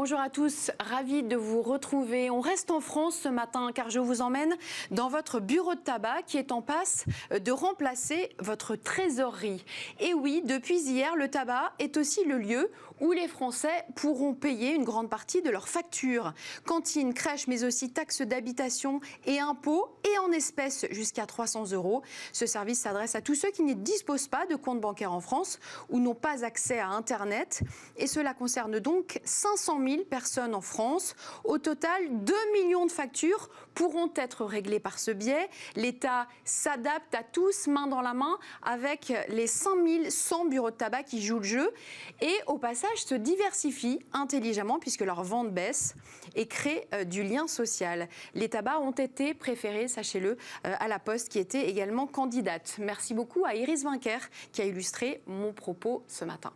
Bonjour à tous, ravi de vous retrouver. On reste en France ce matin car je vous emmène dans votre bureau de tabac qui est en passe de remplacer votre trésorerie. Et oui, depuis hier, le tabac est aussi le lieu où les Français pourront payer une grande partie de leurs factures. Cantine, crèche, mais aussi taxes d'habitation et impôts et en espèces jusqu'à 300 €. Ce service s'adresse à tous ceux qui ne disposent pas de compte bancaire en France ou n'ont pas accès à Internet. Et cela concerne donc 500 000 personnes en France. Au total, 2 millions de factures pourront être réglées par ce biais. L'État s'adapte à tous, main dans la main, avec les 5100 bureaux de tabac qui jouent le jeu. Et au passage, se diversifient intelligemment puisque leur vente baisse et crée du lien social. Les tabacs ont été préférés, sachez-le, à la Poste qui était également candidate. Merci beaucoup à Iris Vinquer qui a illustré mon propos ce matin.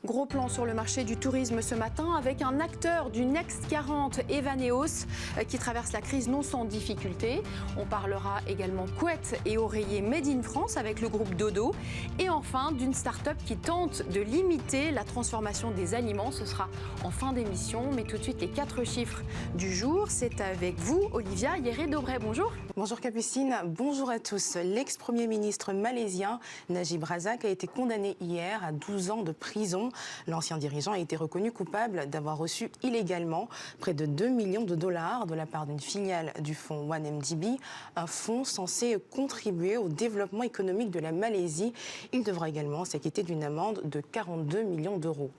Gros plan sur le marché du tourisme ce matin avec un acteur du Next 40, Evaneos, qui traverse la crise non sans difficulté. On parlera également couettes et oreillers made in France avec le groupe Dodo. Et enfin, d'une start-up qui tente de limiter la transformation des aliments. Ce sera en fin d'émission. Mais tout de suite, les 4 chiffres du jour. C'est avec vous, Olivia Yere-Dobray. Bonjour. Bonjour Capucine, bonjour à tous. L'ex-premier ministre malaisien Najib Razak a été condamné hier à 12 ans de prison. L'ancien dirigeant a été reconnu coupable d'avoir reçu illégalement près de 2 millions de dollars de la part d'une filiale du fonds 1MDB, un fonds censé contribuer au développement économique de la Malaisie. Il devra également s'acquitter d'une amende de 42 millions d'euros.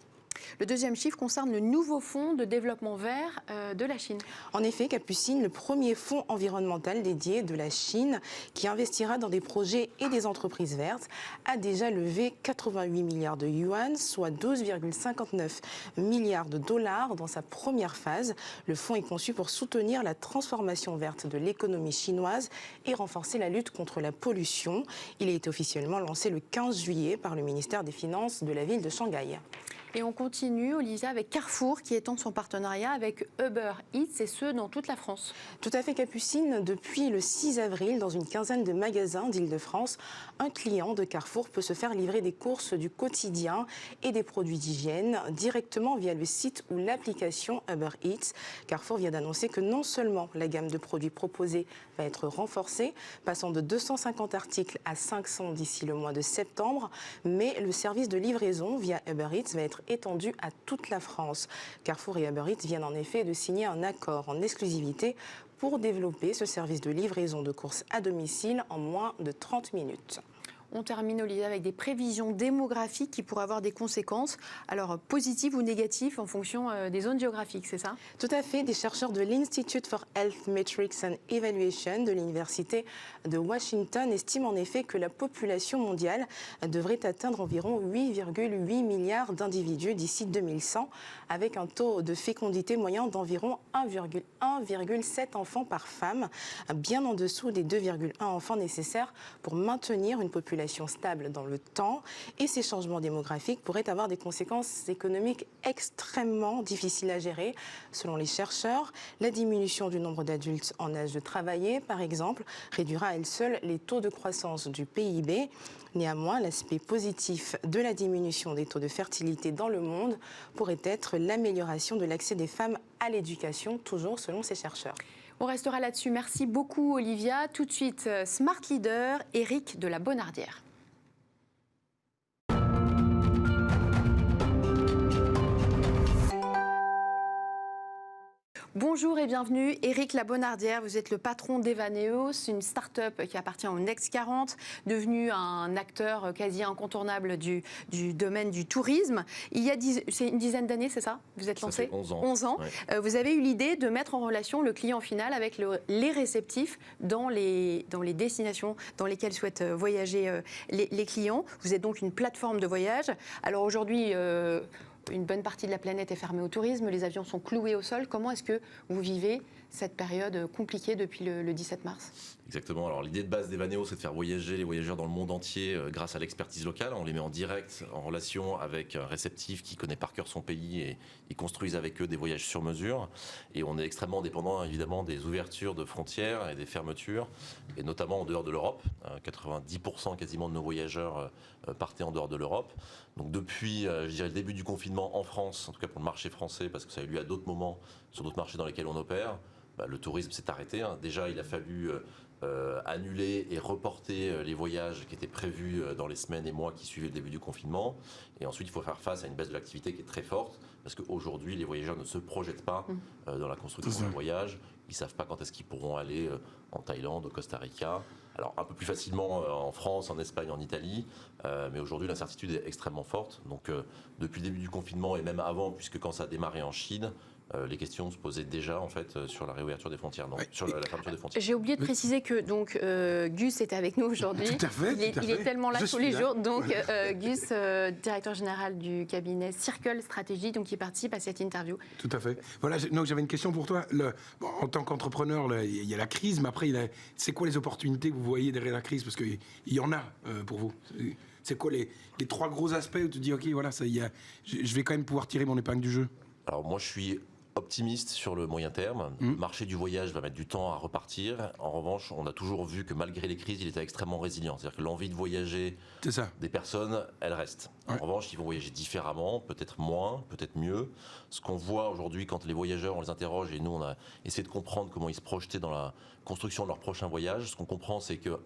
Le deuxième chiffre concerne le nouveau fonds de développement vert de la Chine. En effet, Capucine, le premier fonds environnemental dédié de la Chine qui investira dans des projets et des entreprises vertes a déjà levé 88 milliards de yuan, soit 12,59 milliards de dollars dans sa première phase. Le fonds est conçu pour soutenir la transformation verte de l'économie chinoise et renforcer la lutte contre la pollution. Il a été officiellement lancé le 15 juillet par le ministère des Finances de la ville de Shanghai. Et on continue, Olivia, avec Carrefour qui étend son partenariat avec Uber Eats et ce dans toute la France. Tout à fait, Capucine. Depuis le 6 avril, dans une quinzaine de magasins d'Île-de-France, un client de Carrefour peut se faire livrer des courses du quotidien et des produits d'hygiène directement via le site ou l'application Uber Eats. Carrefour vient d'annoncer que non seulement la gamme de produits proposés va être renforcée, passant de 250 articles à 500 d'ici le mois de septembre, mais le service de livraison via Uber Eats va être étendu à toute la France. Carrefour et Uber Eats viennent en effet de signer un accord en exclusivité pour développer ce service de livraison de courses à domicile en moins de 30 minutes. On termine, Olivia, avec des prévisions démographiques qui pourraient avoir des conséquences, alors positives ou négatives en fonction des zones géographiques, c'est ça? Tout à fait. Des chercheurs de l'Institute for Health Metrics and Evaluation de l'Université de Washington estiment en effet que la population mondiale devrait atteindre environ 8,8 milliards d'individus d'ici 2100, avec un taux de fécondité moyen d'environ 1,7 enfants par femme, bien en dessous des 2,1 enfants nécessaires pour maintenir une population stable dans le temps. Et ces changements démographiques pourraient avoir des conséquences économiques extrêmement difficiles à gérer. Selon les chercheurs, la diminution du nombre d'adultes en âge de travailler, par exemple, réduira à elle seule les taux de croissance du PIB. Néanmoins, l'aspect positif de la diminution des taux de fertilité dans le monde pourrait être l'amélioration de l'accès des femmes à l'éducation, toujours selon ces chercheurs. On restera là-dessus. Merci beaucoup, Olivia. Tout de suite, Smart Leader, Éric de la Bonardière. Bonjour et bienvenue, Éric Labonardière, vous êtes le patron d'Evaneos, une start-up qui appartient au Next 40, devenu un acteur quasi incontournable du domaine du tourisme. C'est une dizaine d'années, c'est ça? Vous êtes lancé? Ça fait 11 ans. 11 ans. Ouais. Vous avez eu l'idée de mettre en relation le client final avec les réceptifs dans les destinations dans lesquelles souhaitent voyager les clients. Vous êtes donc une plateforme de voyage. Alors aujourd'hui, une bonne partie de la planète est fermée au tourisme, les avions sont cloués au sol. Comment est-ce que vous vivez cette période compliquée depuis le 17 mars ? Exactement. Alors l'idée de base d'Evaneo, c'est de faire voyager les voyageurs dans le monde entier grâce à l'expertise locale. On les met en direct, en relation avec un réceptif qui connaît par cœur son pays et ils construisent avec eux des voyages sur mesure. Et on est extrêmement dépendant évidemment des ouvertures de frontières et des fermetures, et notamment en dehors de l'Europe. 90% quasiment de nos voyageurs partaient en dehors de l'Europe. Donc depuis, je dirais, le début du confinement en France, en tout cas pour le marché français, parce que ça a eu lieu à d'autres moments sur d'autres marchés dans lesquels on opère, le tourisme s'est arrêté. Déjà, il a fallu annuler et reporter les voyages qui étaient prévus dans les semaines et mois qui suivaient le début du confinement. Et ensuite, il faut faire face à une baisse de l'activité qui est très forte, parce qu'aujourd'hui, les voyageurs ne se projettent pas dans la construction d'un voyage. Ils ne savent pas quand est-ce qu'ils pourront aller en Thaïlande, au Costa Rica. Alors, un peu plus facilement en France, en Espagne, en Italie. Mais aujourd'hui, l'incertitude est extrêmement forte. Donc, depuis le début du confinement et même avant, puisque quand ça a démarré en Chine, les questions se posaient déjà en fait sur la réouverture des frontières, sur la fermeture des frontières. J'ai oublié de préciser que donc Gus était avec nous aujourd'hui. Tout à fait. Il est tellement là tous les jours. Donc Gus, directeur général du cabinet Circle Stratégie, donc qui participe à cette interview. Tout à fait. Voilà, donc j'avais une question pour toi. En tant qu'entrepreneur, il y a la crise, mais après, c'est quoi les opportunités que vous voyez derrière la crise ? Parce qu'il y en a pour vous. C'est quoi les 3 gros aspects où tu te dis, ok, voilà, je vais quand même pouvoir tirer mon épingle du jeu ? Alors moi, je suis optimiste sur le moyen terme. Le marché du voyage va mettre du temps à repartir. En revanche, on a toujours vu que malgré les crises, il était extrêmement résilient. C'est-à-dire que l'envie de voyager des personnes, elle reste. En revanche, ils vont voyager différemment, peut-être moins, peut-être mieux. Ce qu'on voit aujourd'hui quand les voyageurs, on les interroge et nous, on a essayé de comprendre comment ils se projetaient dans la construction de leur prochain voyage. Ce qu'on comprend, c'est que,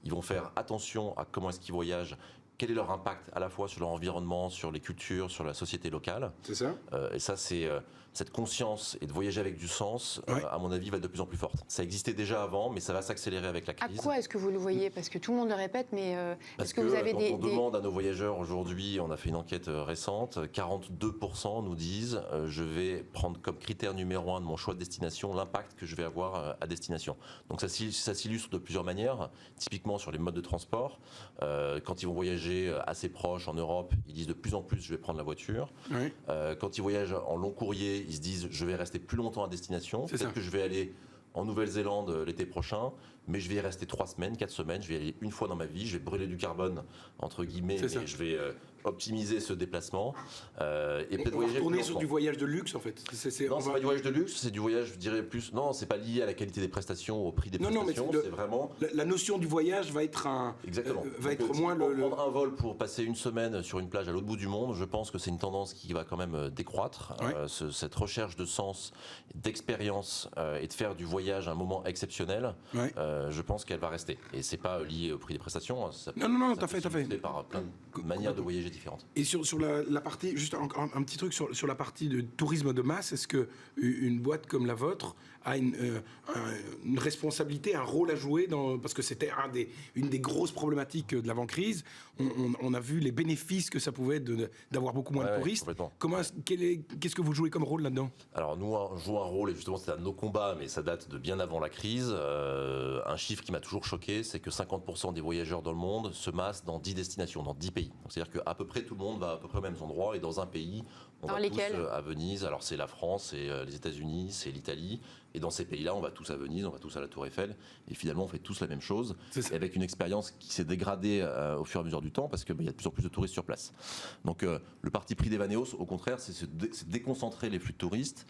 ils vont faire attention à comment est-ce qu'ils voyagent, quel est leur impact à la fois sur leur environnement, sur les cultures, sur la société locale. C'est ça. Et ça, c'est cette conscience et de voyager avec du sens, à mon avis, va être de plus en plus forte. Ça existait déjà avant, mais ça va s'accélérer avec la crise. À quoi est-ce que vous le voyez ? Parce que tout le monde le répète, mais est-ce que vous avez on demande à nos voyageurs aujourd'hui, on a fait une enquête récente, 42% nous disent je vais prendre comme critère numéro 1 de mon choix de destination l'impact que je vais avoir à destination. Donc ça s'illustre de plusieurs manières, typiquement sur les modes de transport. Quand ils vont voyager assez proche en Europe, ils disent de plus en plus je vais prendre la voiture. Oui. Quand ils voyagent en long courrier, ils se disent je vais rester plus longtemps à destination. Peut-être que je vais aller en Nouvelle-Zélande l'été prochain, mais je vais y rester 3 semaines, 4 semaines. Je vais y aller une fois dans ma vie. Je vais brûler du carbone entre guillemets, mais je vais optimiser ce déplacement et peut-être voyager. Retourner sur du voyage de luxe en fait. Non, c'est pas du voyage de luxe, c'est du voyage, je dirais plus. Non, c'est pas lié à la qualité des prestations, au prix des prestations. C'est vraiment la notion du voyage va être moins prendre un vol pour passer une semaine sur une plage à l'autre bout du monde. Je pense que c'est une tendance qui va quand même décroître. Cette recherche de sens, d'expérience et de faire du voyage un moment exceptionnel. Je pense qu'elle va rester. Et c'est pas lié au prix des prestations. Non, t'as fait. Par plein de manières de voyager différentes. Et sur la partie, juste un petit truc sur la partie de tourisme de masse, est-ce que une boîte comme la vôtre a une responsabilité, un rôle à jouer parce que c'était une des grosses problématiques de l'avant-crise. On a vu les bénéfices que ça pouvait être d'avoir beaucoup moins de touristes. Qu'est-ce que vous jouez comme rôle là-dedans ? Alors nous, on joue un rôle, et justement c'est un de nos combats, mais ça date de bien avant la crise. Un chiffre qui m'a toujours choqué, c'est que 50% des voyageurs dans le monde se massent dans 10 destinations, dans 10 pays. C'est-à-dire qu'à peu près tout le monde va à peu près aux mêmes endroits, et dans un pays, on va tous à Venise. Alors c'est la France, c'est les États-Unis, c'est l'Italie. Et dans ces pays-là, on va tous à Venise, on va tous à la Tour Eiffel. Et finalement, on fait tous la même chose. Et avec une expérience qui s'est dégradée au fur et à mesure du temps, parce qu'il y a de plus en plus de touristes sur place. Donc le parti pris d'Evaneos, au contraire, c'est déconcentrer les flux de touristes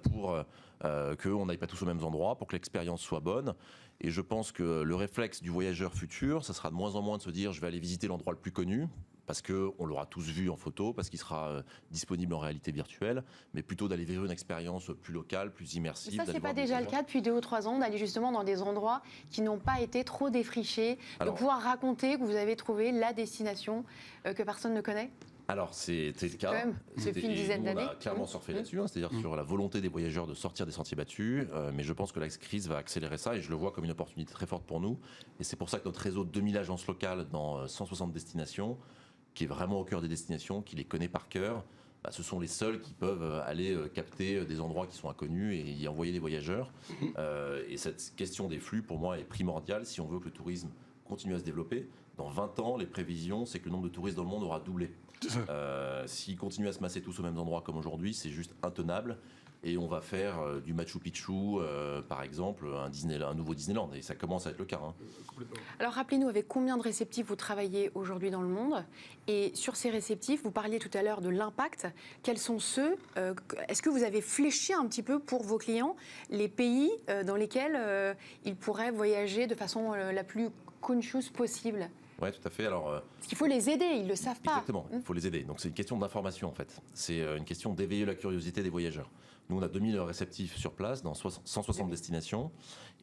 pour qu'on n'aille pas tous aux mêmes endroits, pour que l'expérience soit bonne. Et je pense que le réflexe du voyageur futur, ça sera de moins en moins de se dire je vais aller visiter l'endroit le plus connu, parce qu'on l'aura tous vu en photo, parce qu'il sera disponible en réalité virtuelle, mais plutôt d'aller vivre une expérience plus locale, plus immersive. Mais ça, c'est pas déjà le cas depuis 2 ou 3 ans, d'aller justement dans des endroits qui n'ont pas été trop défrichés, de pouvoir raconter que vous avez trouvé la destination que personne ne connaît ? Alors, c'était le cas. Quand même, depuis une dizaine d'années. On a clairement surfé là-dessus, c'est-à-dire sur la volonté des voyageurs de sortir des sentiers battus. Mais je pense que la crise va accélérer ça et je le vois comme une opportunité très forte pour nous. Et c'est pour ça que notre réseau de 2000 agences locales dans 160 destinations, qui est vraiment au cœur des destinations, qui les connaît par cœur, ce sont les seuls qui peuvent aller capter des endroits qui sont inconnus et y envoyer des voyageurs. Et cette question des flux, pour moi, est primordiale si on veut que le tourisme continue à se développer. Dans 20 ans, les prévisions, c'est que le nombre de touristes dans le monde aura doublé. S'ils continuent à se masser tous au même endroit comme aujourd'hui, c'est juste intenable. Et on va faire du Machu Picchu, par exemple, un nouveau Disneyland. Et ça commence à être le cas. Hein. Alors rappelez-nous, avec combien de réceptifs vous travaillez aujourd'hui dans le monde? Et sur ces réceptifs, vous parliez tout à l'heure de l'impact. Quels sont ceux est-ce que vous avez fléché un petit peu pour vos clients les pays dans lesquels ils pourraient voyager de façon la plus conscious possible? Oui, tout à fait. Alors, parce qu'il faut les aider, ils ne le savent pas. Exactement, il faut les aider. Donc c'est une question d'information en fait. C'est une question d'éveiller la curiosité des voyageurs. Nous, on a 2000 réceptifs sur place dans 160 destinations.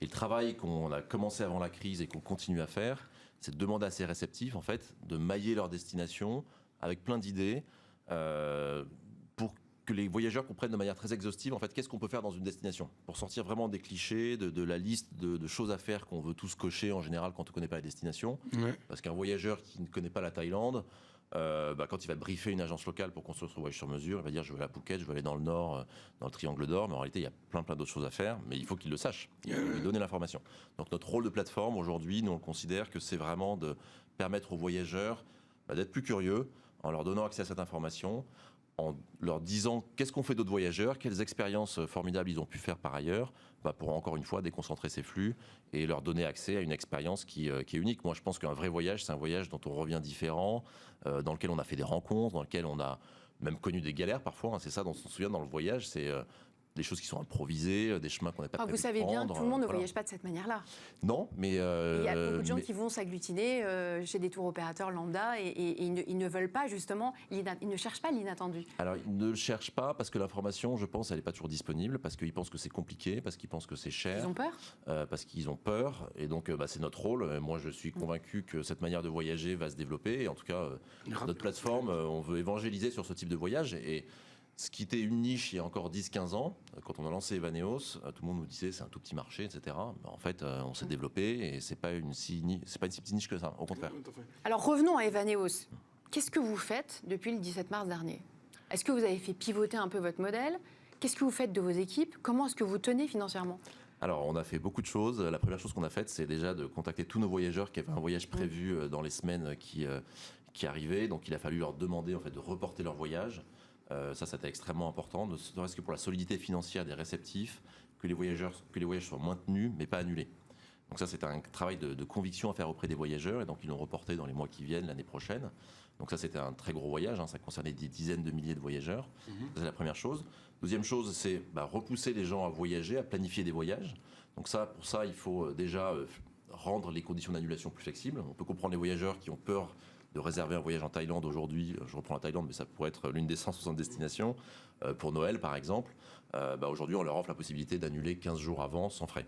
Et le travail qu'on a commencé avant la crise et qu'on continue à faire, c'est de demander à ces réceptifs en fait, de mailler leur destination avec plein d'idées pour que les voyageurs comprennent de manière très exhaustive en fait, qu'est-ce qu'on peut faire dans une destination. Pour sortir vraiment des clichés, de la liste de choses à faire qu'on veut tous cocher en général quand on ne connaît pas la destination. Ouais. Parce qu'un voyageur qui ne connaît pas la Thaïlande, quand il va briefer une agence locale pour construire son voyage sur mesure, il va dire je veux aller à Phuket, je veux aller dans le nord, dans le Triangle d'Or, mais en réalité il y a plein d'autres choses à faire, mais il faut qu'il le sache, il faut lui donner l'information. Donc notre rôle de plateforme aujourd'hui, nous on considère que c'est vraiment de permettre aux voyageurs d'être plus curieux en leur donnant accès à cette information, en leur disant qu'est-ce qu'on fait d'autres voyageurs, quelles expériences formidables ils ont pu faire par ailleurs, pour encore une fois déconcentrer ces flux et leur donner accès à une expérience qui est unique. Moi je pense qu'un vrai voyage, c'est un voyage dont on revient différent, dans lequel on a fait des rencontres, dans lequel on a même connu des galères parfois, hein, c'est ça dont on se souvient dans le voyage, c'est des choses qui sont improvisées, des chemins qu'on n'a pas prévu de prendre. Vous savez bien, tout le monde ne voyage pas de cette manière-là. Non, mais... il y a beaucoup de gens qui vont s'agglutiner chez des tours opérateurs lambda et ils ne veulent pas justement, ils ne cherchent pas l'inattendu. Alors ils ne le cherchent pas parce que l'information, je pense, elle n'est pas toujours disponible, parce qu'ils pensent que c'est compliqué, parce qu'ils pensent que c'est cher. Ils ont peur parce qu'ils ont peur, et donc c'est notre rôle. Moi je suis convaincu que cette manière de voyager va se développer, et en tout cas, notre plateforme, on veut évangéliser sur ce type de voyage. Et ce qui était une niche il y a encore 10-15 ans, quand on a lancé Evaneos, tout le monde nous disait c'est un tout petit marché, etc. Mais en fait, on s'est développé et c'est pas une si petite niche que ça, au contraire. Alors revenons à Evaneos. Qu'est-ce que vous faites depuis le 17 mars dernier? Est-ce que vous avez fait pivoter un peu votre modèle? Qu'est-ce que vous faites de vos équipes? Comment est-ce que vous tenez financièrement? Alors, on a fait beaucoup de choses. La première chose qu'on a faite, c'est déjà de contacter tous nos voyageurs qui avaient un voyage prévu dans les semaines qui arrivaient. Donc, il a fallu leur demander en fait, de reporter leur voyage. Ça, c'était extrêmement important, ne serait-ce que pour la solidité financière des réceptifs, que les voyages soient maintenus, mais pas annulés. Donc ça, c'est un travail de conviction à faire auprès des voyageurs, et donc ils l'ont reporté dans les mois qui viennent, l'année prochaine. Donc ça, c'était un très gros voyage, hein, ça concernait des dizaines de milliers de voyageurs. Ça, c'est la première chose. Deuxième chose, c'est repousser les gens à voyager, à planifier des voyages. Donc ça, pour ça, il faut déjà rendre les conditions d'annulation plus flexibles. On peut comprendre les voyageurs qui ont peur de réserver un voyage en Thaïlande aujourd'hui. Je reprends la Thaïlande, mais ça pourrait être l'une des 160 destinations. Pour Noël, par exemple, aujourd'hui, on leur offre la possibilité d'annuler 15 jours avant sans frais.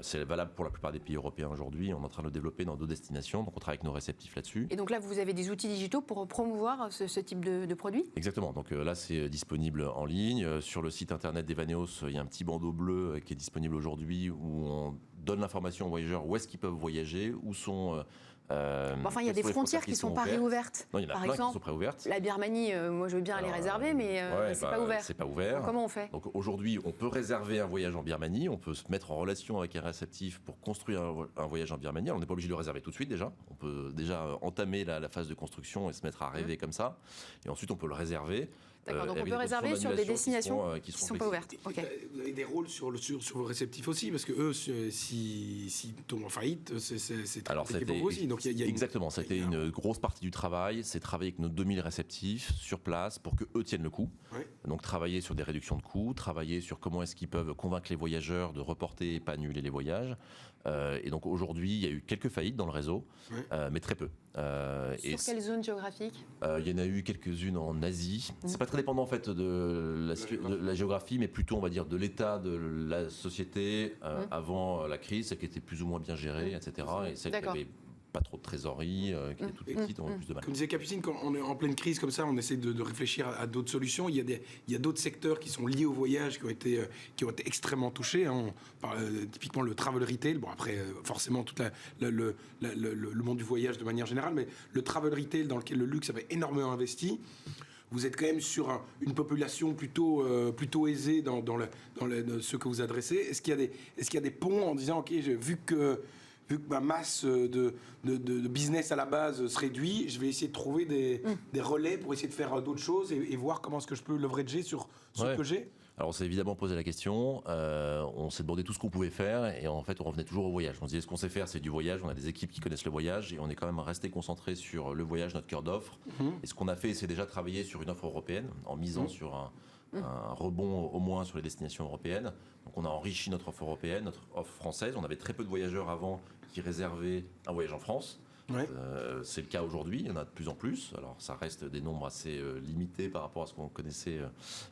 C'est valable pour la plupart des pays européens aujourd'hui. On est en train de le développer dans d'autres destinations, donc on travaille avec nos réceptifs là-dessus. Et donc là, vous avez des outils digitaux pour promouvoir ce type de produit? Exactement. Donc là, c'est disponible en ligne. Sur le site internet d'Evaneos, il y a un petit bandeau bleu qui est disponible aujourd'hui où on donne l'information aux voyageurs où est-ce qu'ils peuvent voyager, où sont... enfin, il y a des frontières qui ne sont pas réouvertes. Non, il y en a par plein exemple, qui sont préouvertes. La Birmanie, moi je veux bien aller réserver, mais c'est pas ouvert. C'est pas ouvert. Donc, comment on fait? Donc aujourd'hui, on peut réserver un voyage en Birmanie, on peut se mettre en relation avec un réceptif pour construire un voyage en Birmanie. Alors, on n'est pas obligé de le réserver tout de suite déjà. On peut déjà entamer la phase de construction et se mettre à rêver comme ça. Et ensuite, on peut le réserver. D'accord, donc on peut réserver sur des destinations qui ne sont pas ouvertes. Okay. Vous avez des rôles sur vos réceptifs aussi, parce que eux, s'ils tombent en faillite, c'est très compliqué pour vous aussi. Donc, exactement, c'était une grosse partie du travail, c'est travailler avec nos 2000 réceptifs sur place pour qu'eux tiennent le coup. Ouais. Donc travailler sur des réductions de coûts, travailler sur comment est-ce qu'ils peuvent convaincre les voyageurs de reporter et pas annuler les voyages. Et donc aujourd'hui, il y a eu quelques faillites dans le réseau, mais très peu. Sur quelle zone géographique? Il y en a eu quelques-unes en Asie. C'est pas très dépendant en fait de la géographie, mais plutôt on va dire de l'état de la société avant la crise, celle qui était plus ou moins bien gérée, etc. Et celle qui avait pas trop de trésorerie, qui était toute petite, on a plus de mal. Comme disait Capucine, quand on est en pleine crise comme ça, on essaie de réfléchir à d'autres solutions. Il y a d'autres secteurs qui sont liés au voyage qui ont été extrêmement touchés. Hein. On parle, typiquement le travel retail. Bon, après, forcément, tout le monde du voyage de manière générale, mais le travel retail dans lequel le luxe avait énormément investi. Vous êtes quand même sur une population plutôt aisée dans ce que vous adressez. Est-ce qu'il y a des ponts en disant, OK, vu que vu que ma masse de business à la base se réduit, je vais essayer de trouver des relais pour essayer de faire d'autres choses et voir comment est-ce que je peux leverager sur ce que j'ai. Alors on s'est évidemment posé la question, on s'est demandé tout ce qu'on pouvait faire et en fait on revenait toujours au voyage. On se disait ce qu'on sait faire c'est du voyage, on a des équipes qui connaissent le voyage et on est quand même resté concentré sur le voyage, notre cœur d'offre. Et ce qu'on a fait c'est déjà travailler sur une offre européenne en misant sur un rebond au moins sur les destinations européennes. Donc on a enrichi notre offre européenne, notre offre française. On avait très peu de voyageurs avant qui réservaient un voyage en France. Ouais. C'est le cas aujourd'hui, il y en a de plus en plus. Alors ça reste des nombres assez limités par rapport à ce qu'on connaissait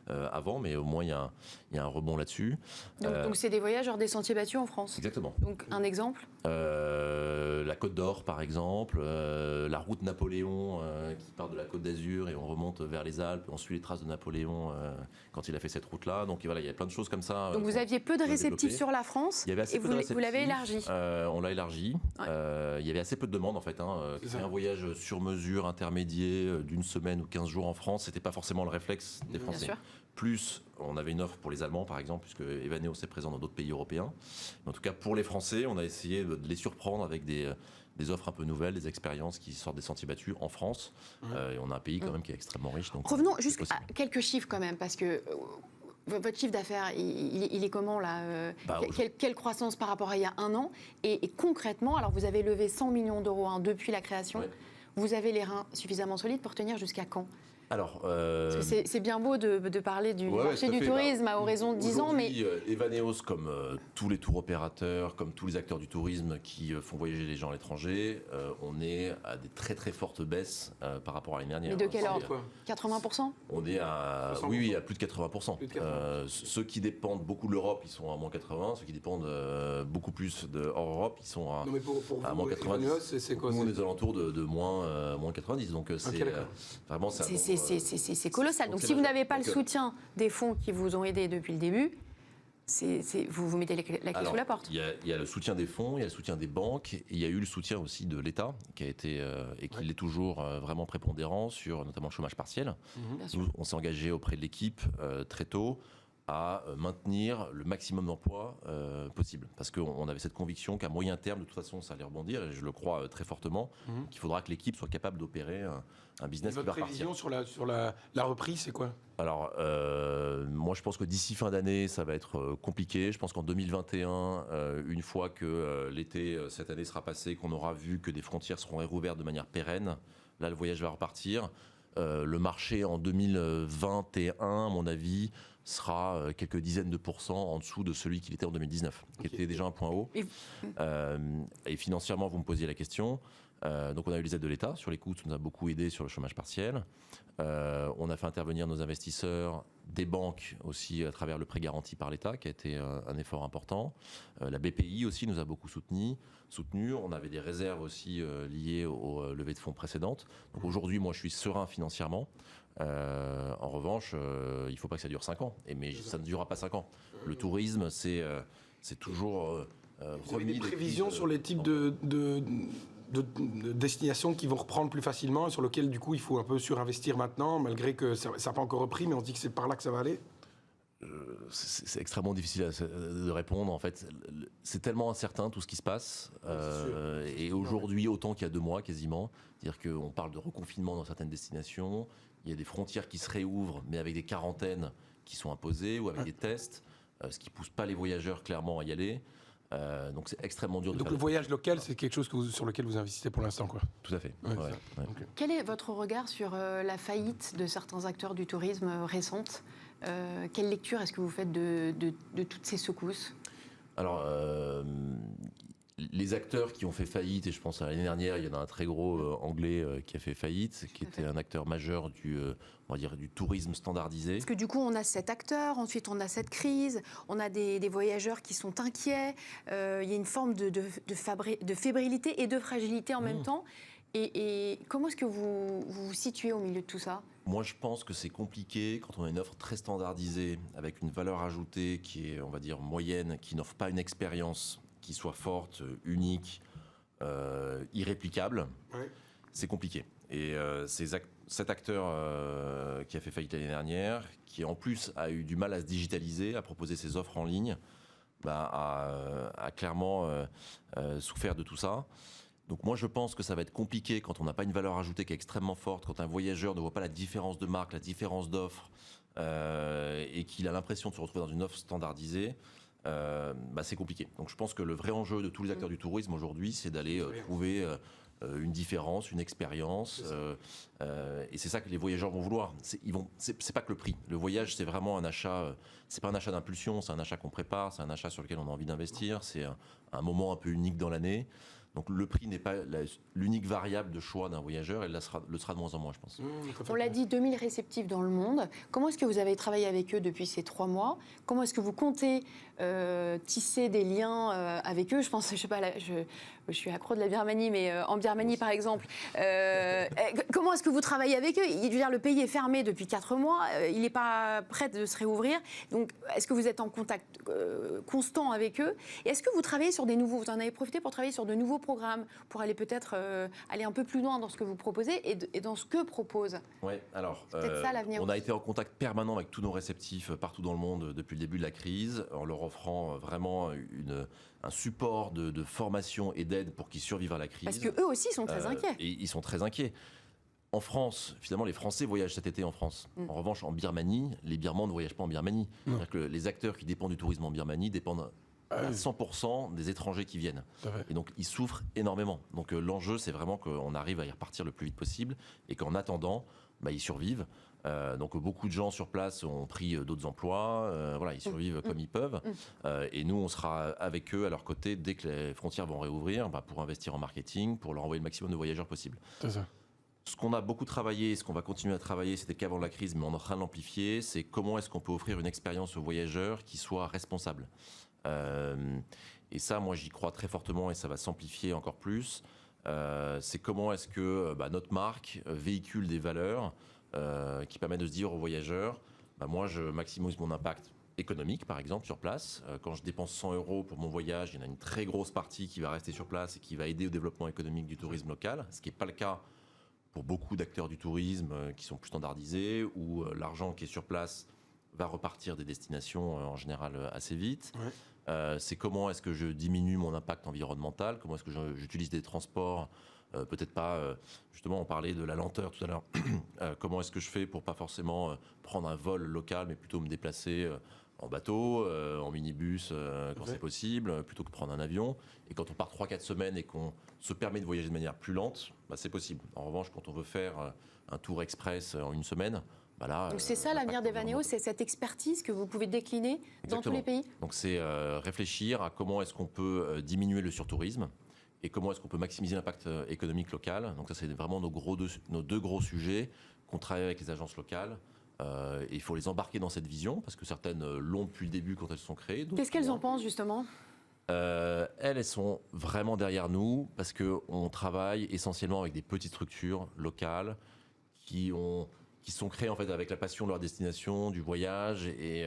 avant, mais au moins il y a un rebond là-dessus. Donc c'est des voyages des sentiers battus en France. Exactement. Donc un exemple la Côte d'Or par exemple, la route Napoléon qui part de la Côte d'Azur et on remonte vers les Alpes, on suit les traces de Napoléon quand il a fait cette route-là. Donc voilà, il y a plein de choses comme ça. Donc vous aviez peu de réceptifs sur la France il y avait assez et peu de vous l'avez réceptifs. élargi. On l'a élargi. Ouais. Il y avait assez peu de demandes en fait. Créer un voyage sur mesure, intermédiaire, d'une semaine ou 15 jours en France, c'était pas forcément le réflexe des Français. Bien sûr. Plus, on avait une offre pour les Allemands, par exemple, puisque Evaneo est présent dans d'autres pays européens. Mais en tout cas, pour les Français, on a essayé de les surprendre avec des offres un peu nouvelles, des expériences qui sortent des sentiers battus en France. Et on a un pays quand même qui est extrêmement riche. Donc Revenons juste à quelques chiffres quand même, parce que votre chiffre d'affaires, il est comment là quelle croissance par rapport à il y a un an et concrètement, alors vous avez levé 100 millions d'euros depuis la création. Ouais. Vous avez les reins suffisamment solides pour tenir jusqu'à quand ? Alors, c'est bien beau de parler du marché du tourisme à horizon de 10 ans, mais... Evaneos, comme tous les tours opérateurs, comme tous les acteurs du tourisme qui font voyager les gens à l'étranger, on est à des très très fortes baisses par rapport à l'année dernière. Mais de quel ordre ? 80% ? On est à, oui, à plus de 80%. Ceux qui dépendent beaucoup de l'Europe, ils sont à moins 80. Ceux qui dépendent beaucoup plus hors Europe, ils sont à, à moins 90. C'est quoi, nous, on est aux alentours de moins 90. Donc c'est vraiment... C'est colossal. Donc si vous n'avez pas le soutien des fonds qui vous ont aidé depuis le début, vous mettez la clé sous la porte. Il y a le soutien des fonds, il y a le soutien des banques, et il y a eu le soutien aussi de l'État, qui a été, et qui l'est toujours vraiment prépondérant sur notamment le chômage partiel. Nous, on s'est engagé auprès de l'équipe très tôt à maintenir le maximum d'emplois possible. Parce qu'on avait cette conviction qu'à moyen terme, de toute façon, ça allait rebondir, et je le crois très fortement, qu'il faudra que l'équipe soit capable d'opérer un business qui va repartir. Votre prévision sur la reprise, c'est quoi ? Alors, moi, je pense que d'ici fin d'année, ça va être compliqué. Je pense qu'en 2021, une fois que l'été cette année sera passé, qu'on aura vu que des frontières seront réouvertes de manière pérenne, là, le voyage va repartir. Le marché en 2021, à mon avis, sera quelques dizaines de pourcents en dessous de celui qu'il était en 2019, qui était déjà un point haut. Et financièrement, vous me posiez la question. Donc on a eu les aides de l'État sur les coûts, ça nous a beaucoup aidé sur le chômage partiel. On a fait intervenir nos investisseurs, des banques aussi à travers le prêt garanti par l'État, qui a été un effort important. La BPI aussi nous a beaucoup soutenu. On avait des réserves aussi liées aux levées de fonds précédentes. Donc aujourd'hui, moi, je suis serein financièrement. En revanche, il ne faut pas que ça dure 5 ans. Mais ça ne durera pas 5 ans. Le tourisme, c'est toujours vous avez des prévisions sur les types de destinations qui vont reprendre plus facilement et sur lesquelles, du coup, il faut un peu surinvestir maintenant, malgré que ça n'a pas encore repris, mais on se dit que c'est par là que ça va aller ? C'est extrêmement difficile de répondre. En fait, c'est tellement incertain tout ce qui se passe. Et aujourd'hui, autant qu'il y a 2 mois quasiment, c'est-à-dire qu'on parle de reconfinement dans certaines destinations, il y a des frontières qui se réouvrent, mais avec des quarantaines qui sont imposées ou avec des tests, ce qui ne pousse pas les voyageurs clairement à y aller. Donc c'est extrêmement dur. Donc le voyage local, c'est quelque chose sur lequel vous investissez pour l'instant, quoi. Tout à fait. Ouais, ouais. Okay. Quel est votre regard sur la faillite de certains acteurs du tourisme récente ? Quelle lecture est-ce que vous faites de toutes ces secousses ? Alors, les acteurs qui ont fait faillite, et je pense à l'année dernière, il y en a un très gros anglais qui a fait faillite, qui était un acteur majeur on va dire, du tourisme standardisé. Parce que du coup, on a 7 acteurs, ensuite on a cette crise, on a des voyageurs qui sont inquiets, il y a une forme de fébrilité et de fragilité en même temps. Et comment est-ce que vous vous situez au milieu de tout ça ? Moi, je pense que c'est compliqué quand on a une offre très standardisée, avec une valeur ajoutée qui est, on va dire, moyenne, qui n'offre pas une expérience qui soit forte, unique, irréplicable. Ouais. C'est compliqué. Et cet acteur qui a fait faillite l'année dernière, qui en plus a eu du mal à se digitaliser, à proposer ses offres en ligne, a clairement souffert de tout ça. Donc moi je pense que ça va être compliqué quand on n'a pas une valeur ajoutée qui est extrêmement forte, quand un voyageur ne voit pas la différence de marque, la différence d'offre, et qu'il a l'impression de se retrouver dans une offre standardisée. C'est compliqué. Donc je pense que le vrai enjeu de tous les acteurs du tourisme aujourd'hui, c'est d'aller trouver une différence, une expérience, et c'est ça que les voyageurs vont vouloir. C'est pas que le prix. Le voyage, c'est vraiment un achat. C'est pas un achat d'impulsion, c'est un achat qu'on prépare, c'est un achat sur lequel on a envie d'investir. C'est un moment un peu unique dans l'année. Donc le prix n'est pas l'unique variable de choix d'un voyageur, et le sera de moins en moins, je pense. On l'a dit, 2000 réceptifs dans le monde. Comment est-ce que vous avez travaillé avec eux depuis ces 3 mois? Comment est-ce que vous comptez tisser des liens avec eux? Je pense, je sais pas, je suis accro de la Birmanie, mais en Birmanie par exemple, comment est-ce que vous travaillez avec eux? Je veux dire, le pays est fermé depuis 4 mois, il n'est pas prêt de se réouvrir. Donc, est-ce que vous êtes en contact constant avec eux? Et est-ce que vous travaillez sur vous en avez profité pour travailler sur de nouveaux programmes, pour aller peut-être aller un peu plus loin dans ce que vous proposez et dans ce que propose? Oui, alors, ça, l'avenir on a été en contact permanent avec tous nos réceptifs partout dans le monde depuis le début de la crise, en leur offrant vraiment un support de formation et d'aide pour qu'ils survivent à la crise. Parce qu'eux aussi sont très inquiets. Et ils sont très inquiets. En France, finalement, les Français voyagent cet été en France. En revanche, en Birmanie, les Birmans ne voyagent pas en Birmanie. C'est-à-dire que les acteurs qui dépendent du tourisme en Birmanie dépendent à 100% des étrangers qui viennent. Et donc, ils souffrent énormément. Donc, l'enjeu, c'est vraiment qu'on arrive à y repartir le plus vite possible et qu'en attendant, ils survivent. Donc, beaucoup de gens sur place ont pris d'autres emplois. Ils survivent comme ils peuvent. Et nous, on sera avec eux, à leur côté, dès que les frontières vont réouvrir, pour investir en marketing, pour leur envoyer le maximum de voyageurs possible. C'est ça. Ce qu'on a beaucoup travaillé, ce qu'on va continuer à travailler, c'était qu'avant la crise, mais on est en train de l'amplifier, c'est comment est-ce qu'on peut offrir une expérience aux voyageurs qui soit responsable. Et ça, moi, j'y crois très fortement et ça va s'amplifier encore plus. C'est comment est-ce que notre marque véhicule des valeurs qui permettent de se dire aux voyageurs, moi, je maximise mon impact économique, par exemple, sur place. Quand je dépense 100 € pour mon voyage, il y en a une très grosse partie qui va rester sur place et qui va aider au développement économique du tourisme local, ce qui n'est pas le cas pour beaucoup d'acteurs du tourisme qui sont plus standardisés, où l'argent qui est sur place va repartir des destinations en général assez vite. C'est comment est-ce que je diminue mon impact environnemental, comment est-ce que j'utilise des transports, peut-être pas, justement on parlait de la lenteur tout à l'heure, comment est-ce que je fais pour pas forcément prendre un vol local, mais plutôt me déplacer en bateau, en minibus quand c'est possible, plutôt que prendre un avion. Et quand on part 3-4 semaines et qu'on se permet de voyager de manière plus lente, c'est possible. En revanche, quand on veut faire un tour express en une semaine, là... Donc c'est ça l'avenir d'Evaneo, c'est cette expertise que vous pouvez décliner dans tous les pays? Donc c'est réfléchir à comment est-ce qu'on peut diminuer le surtourisme et comment est-ce qu'on peut maximiser l'impact économique local. Donc ça, c'est vraiment nos deux gros sujets qu'on travaille avec les agences locales. Et il faut les embarquer dans cette vision, parce que certaines l'ont depuis le début quand elles sont créées. Qu'est-ce qu'elles en pensent, justement? Elles sont vraiment derrière nous, parce qu'on travaille essentiellement avec des petites structures locales qui sont créées en fait avec la passion de leur destination, du voyage, et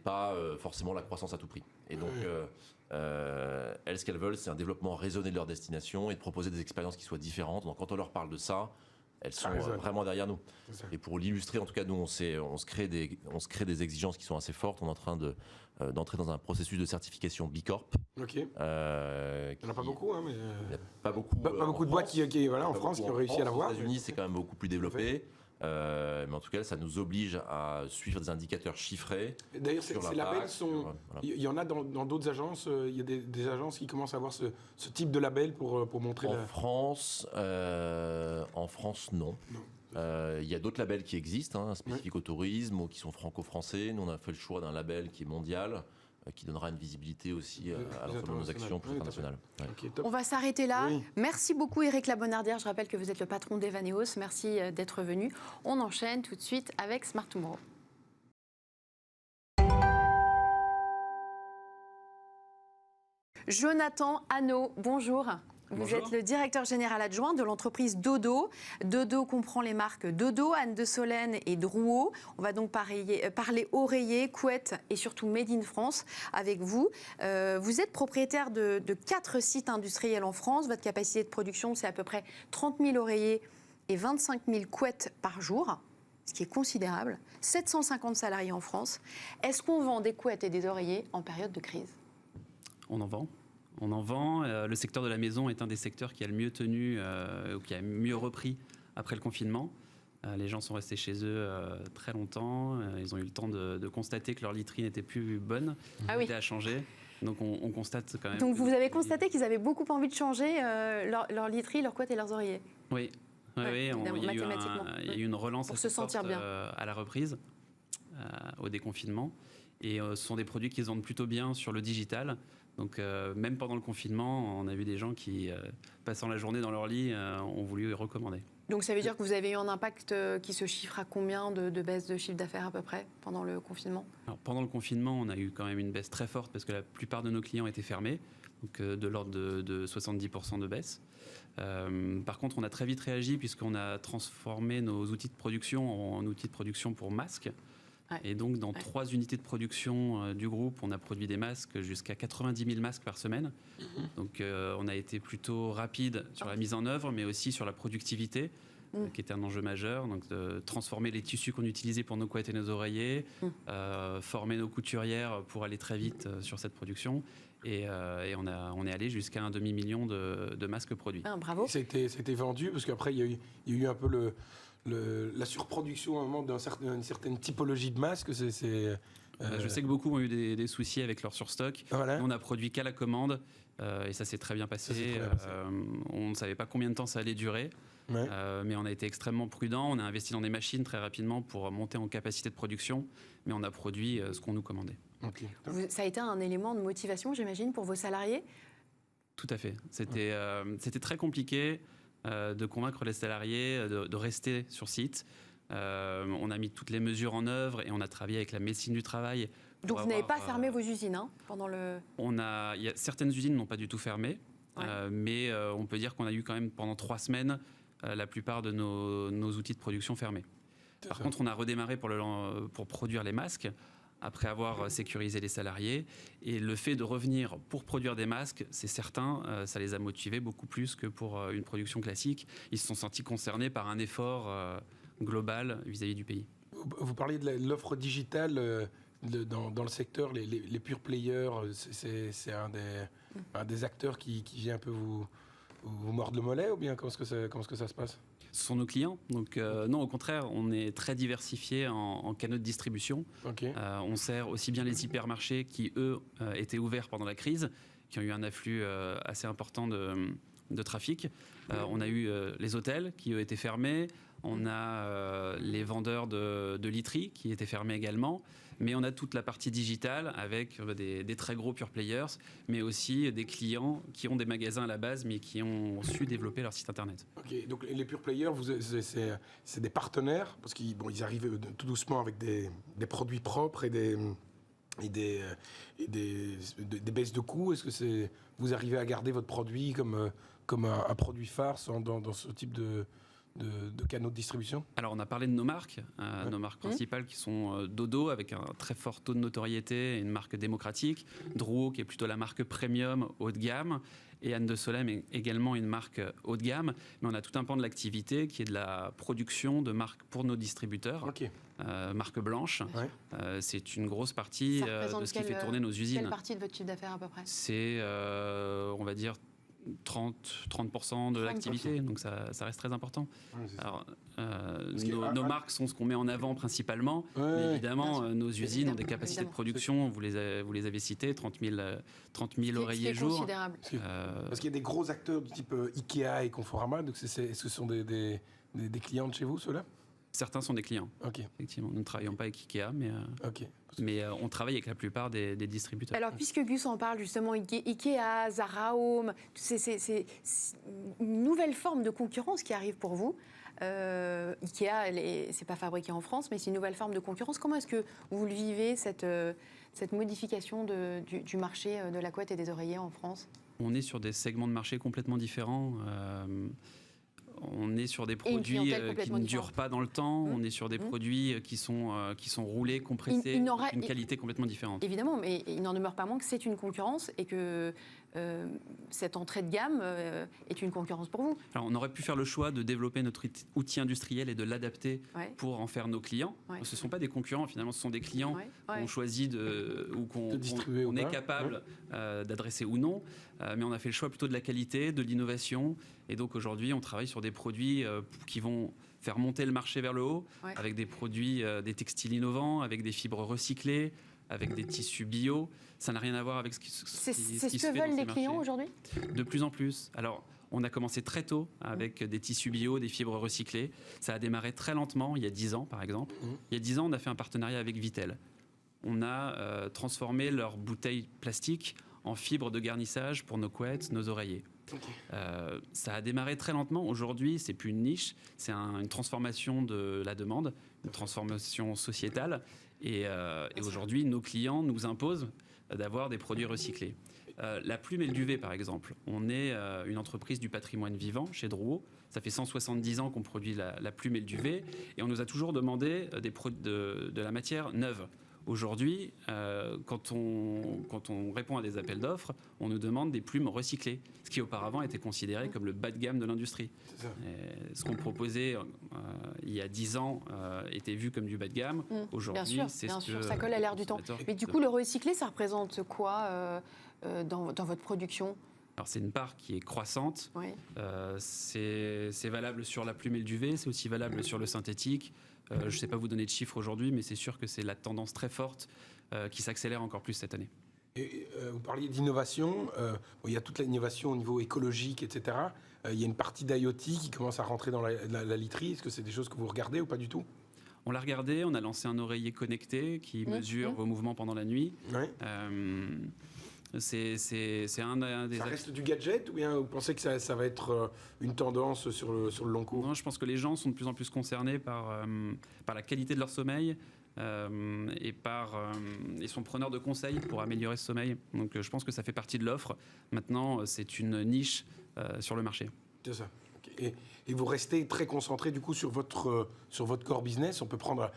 pas forcément la croissance à tout prix. Et donc, elles, ce qu'elles veulent, c'est un développement raisonné de leur destination et de proposer des expériences qui soient différentes. Donc, quand on leur parle de ça, elles sont vraiment derrière nous. Et pour l'illustrer, en tout cas, nous, on se crée des exigences qui sont assez fortes. On est en train d'entrer dans un processus de certification B Corp. Ok. Il n'y en a pas beaucoup, mais... Il n'y a pas beaucoup, pas beaucoup de boîtes en France qui ont réussi à l'avoir. Aux États-Unis, c'est quand même beaucoup plus développé. Mais en tout cas, ça nous oblige à suivre des indicateurs chiffrés. D'ailleurs, ces labels sont... Il y en a dans d'autres agences. Il y a des agences qui commencent à avoir ce type de label pour montrer... En France, non. Il y a d'autres labels qui existent, spécifiques au tourisme ou qui sont franco-français. Nous, on a fait le choix d'un label qui est mondial, qui donnera une visibilité aussi à l'ensemble de nos actions plus internationales. Okay, on va s'arrêter là. Oui. Merci beaucoup Éric Labonnardière. Je rappelle que vous êtes le patron d'Evaneos. Merci d'être venu. On enchaîne tout de suite avec Smart Tomorrow. Jonathan Hannot, bonjour. Vous êtes le directeur général adjoint de l'entreprise Dodo. Dodo comprend les marques Dodo, Anne de Solène et Drouot. On va donc parler oreiller, couette et surtout Made in France avec vous. Vous êtes propriétaire de 4 sites industriels en France. Votre capacité de production, c'est à peu près 30 000 oreillers et 25 000 couettes par jour. ce qui est considérable, 750 salariés en France. Est-ce qu'on vend des couettes et des oreillers en période de crise? On en vend. On en vend. Le secteur de la maison est un des secteurs qui a le mieux tenu, ou qui a mieux repris après le confinement. Les gens sont restés chez eux très longtemps. Ils ont eu le temps de constater que leur literie n'était plus bonne, était à changer. Donc on constate quand même. Donc vous avez constaté qu'ils avaient beaucoup envie de changer leur literie, leurs couettes et leurs oreillers. Oui. Oui, il y a eu une relance pour se sentir bien à la reprise, au déconfinement. Et ce sont des produits qui se vendent plutôt bien sur le digital. Donc même pendant le confinement, on a vu des gens qui, passant la journée dans leur lit, ont voulu recommander. Donc ça veut dire que vous avez eu un impact qui se chiffre à combien de baisse de chiffre d'affaires à peu près pendant le confinement? Alors, pendant le confinement, on a eu quand même une baisse très forte parce que la plupart de nos clients étaient fermés, donc de l'ordre de 70% de baisse. Par contre, on a très vite réagi puisqu'on a transformé nos outils de production en outils de production pour masques. Ouais. Et donc, dans 3 unités de production du groupe, on a produit des masques jusqu'à 90 000 masques par semaine. Donc, on a été plutôt rapide sur la mise en œuvre, mais aussi sur la productivité, qui était un enjeu majeur. Donc, de transformer les tissus qu'on utilisait pour nos couettes et nos oreillers, former nos couturières pour aller très vite sur cette production. Et on est allé jusqu'à 1 demi-million de masques produits. Bravo. C'était vendu, parce qu'après, il y a eu un peu la surproduction à un moment d'une certaine typologie de masques. Je sais que beaucoup ont eu des soucis avec leur surstock. Voilà. On n'a produit qu'à la commande et ça s'est très bien passé. On ne savait pas combien de temps ça allait durer, mais on a été extrêmement prudent. On a investi dans des machines très rapidement pour monter en capacité de production, mais on a produit ce qu'on nous commandait. Okay. Ça a été un élément de motivation, j'imagine, pour vos salariés? Tout à fait. C'était très compliqué de convaincre les salariés de rester sur site. On a mis toutes les mesures en œuvre et on a travaillé avec la médecine du travail. Donc vous n'avez pas fermé vos usines pendant le... Certaines usines n'ont pas du tout fermé, mais on peut dire qu'on a eu quand même pendant 3 semaines la plupart de nos outils de production fermés. Par contre, on a redémarré pour produire les masques après avoir sécurisé les salariés. Et le fait de revenir pour produire des masques, c'est certain, ça les a motivés beaucoup plus que pour une production classique. Ils se sont sentis concernés par un effort global vis-à-vis du pays. Vous parliez de l'offre digitale dans le secteur, les pure players, c'est un des acteurs qui vient un peu vous mordre le mollet, ou bien comment est-ce que ça se passe? Ce sont nos clients. Donc non, au contraire, on est très diversifié en canaux de distribution. Okay. On sert aussi bien les hypermarchés qui, eux, étaient ouverts pendant la crise, qui ont eu un afflux assez important de trafic. On a eu les hôtels qui, eux, étaient fermés. On a les vendeurs de literie qui étaient fermés également. Mais on a toute la partie digitale avec des très gros pure players, mais aussi des clients qui ont des magasins à la base, mais qui ont su développer leur site internet. Ok, donc les pure players, c'est des partenaires, parce qu'ils arrivent tout doucement avec des produits propres et des baisses de coûts. Est-ce que vous arrivez à garder votre produit comme un produit phare dans ce type de canaux de distribution? Alors on a parlé de nos marques principales qui sont Dodo avec un très fort taux de notoriété, une marque démocratique, Drouot qui est plutôt la marque premium haut de gamme, et Anne de Solem est également une marque haut de gamme, mais on a tout un pan de l'activité qui est de la production de marques pour nos distributeurs, marque blanche. C'est une grosse partie de ce qui fait tourner nos usines. Quelle partie de votre chiffre d'affaires à peu près? C'est, on va dire, 30% de l'activité, donc ça reste très important. Alors, nos marques sont ce qu'on met en avant principalement, mais évidemment, nos usines ont des capacités de production, vous les avez citées, 30 000 oreillers jour. Parce qu'il y a des gros acteurs du type Ikea et Conforama, donc est-ce que ce sont des clients de chez vous, ceux-là? Certains sont des clients. Effectivement, nous ne travaillons pas avec Ikea, mais on travaille avec la plupart des distributeurs. Alors, puisque Gus en parle justement, Ikea, Zara Home, c'est une nouvelle forme de concurrence qui arrive pour vous. Ikea, c'est pas fabriqué en France, mais c'est une nouvelle forme de concurrence. Comment est-ce que vous le vivez, cette modification du marché de la couette et des oreillers en France? On est sur des segments de marché complètement différents. on est sur des une produits clientèle qui complètement ne différente. durent pas dans le temps, on est sur des produits qui sont roulés, compressés, Il n'aura- avec une qualité complètement différente. Évidemment, mais il n'en demeure pas moins que c'est une concurrence et que cette entrée de gamme est une concurrence pour vous. Alors, on aurait pu faire le choix de développer notre outil industriel et de l'adapter Ouais. pour en faire nos clients. Ouais. Ce ne sont pas des concurrents, finalement, ce sont des clients Ouais, qu'on ouais. choisit ou qu'on De distribuer ou on est pas. capable d'adresser ou non. Mais on a fait le choix plutôt de la qualité, de l'innovation. Et donc aujourd'hui, on travaille sur des produits qui vont faire monter le marché vers le haut, Ouais. avec des produits, des textiles innovants, avec des fibres recyclées, avec des tissus bio. Ça n'a rien à voir avec ce qui se C'est qui ce se que fait dans veulent ces les clients marchés. aujourd'hui. De plus en plus. Alors, on a commencé très tôt avec des tissus bio, des fibres recyclées. Ça a démarré très lentement, il y a 10 ans par exemple. Il y a 10 ans, on a fait un partenariat avec Vittel. On a transformé leurs bouteilles plastiques en fibres de garnissage pour nos couettes, nos oreillers. Ça a démarré très lentement. Aujourd'hui, c'est plus une niche, c'est une transformation de la demande, une transformation sociétale. Et aujourd'hui, nos clients nous imposent d'avoir des produits recyclés. La plume et le duvet, par exemple. On est une entreprise du patrimoine vivant chez Drouot. Ça fait 170 ans qu'on produit la plume et le duvet. Et on nous a toujours demandé de la matière neuve. Aujourd'hui, quand on répond à des appels d'offres, on nous demande des plumes recyclées, ce qui auparavant était considéré comme le bas de gamme de l'industrie. Ce qu'on proposait il y a 10 ans était vu comme du bas de gamme. Aujourd'hui, bien c'est sûr, ce que ça colle à l'air du temps. consommateur Mais du demande. coup, le recyclé, ça représente quoi dans votre production? Alors c'est une part qui est croissante. Oui. C'est valable sur la plume et le duvet, c'est aussi valable sur le synthétique. Je ne sais pas vous donner de chiffres aujourd'hui, mais c'est sûr que c'est la tendance très forte qui s'accélère encore plus cette année. Et, vous parliez d'innovation. Il y a toute l'innovation au niveau écologique, etc. Il y a une partie d'IoT qui commence à rentrer dans la literie. Est-ce que c'est des choses que vous regardez ou pas du tout? On l'a regardé, on a lancé un oreiller connecté qui mesure vos mouvements pendant la nuit. Ouais. C'est un des Ça reste du gadget ou bien vous pensez que ça va être une tendance sur le long cours? Non, je pense que les gens sont de plus en plus concernés par la qualité de leur sommeil et sont preneurs de conseils pour améliorer ce sommeil. Donc je pense que ça fait partie de l'offre. Maintenant, c'est une niche sur le marché. C'est ça. Okay. Et vous restez très concentré du coup sur votre core business. On peut prendre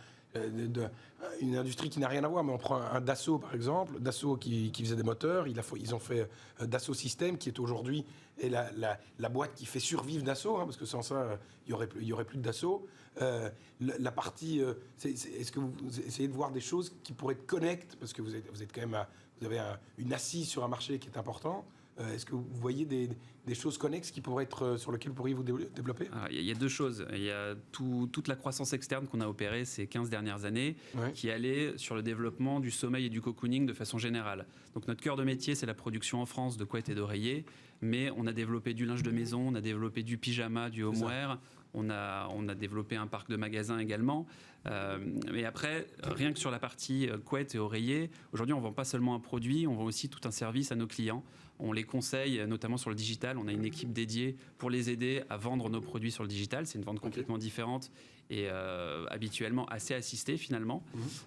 une industrie qui n'a rien à voir, mais on prend un Dassault par exemple. Dassault qui faisait des moteurs. Ils ont fait Dassault Systèmes qui est aujourd'hui la boîte qui fait survivre Dassault, hein, parce que sans ça, il y aurait plus de Dassault. La partie, est-ce que vous essayez de voir des choses qui pourraient être connectes, parce que vous êtes quand même vous avez une assise sur un marché qui est important. Est-ce que vous voyez des choses connexes qui pourraient être sur lesquelles vous pourriez vous développer? Il y a deux choses. Il y a toute la croissance externe qu'on a opérée ces 15 dernières années, qui allait sur le développement du sommeil et du cocooning de façon générale. Donc notre cœur de métier, c'est la production en France de couettes et d'oreillers, mais on a développé du linge de maison, on a développé du pyjama, du homeware, on a développé un parc de magasins également. Mais après, rien que sur la partie couettes et oreillers, aujourd'hui on ne vend pas seulement un produit, on vend aussi tout un service à nos clients. On les conseille, notamment sur le digital. On a une équipe dédiée pour les aider à vendre nos produits sur le digital. C'est une vente complètement différente et habituellement assez assistée finalement.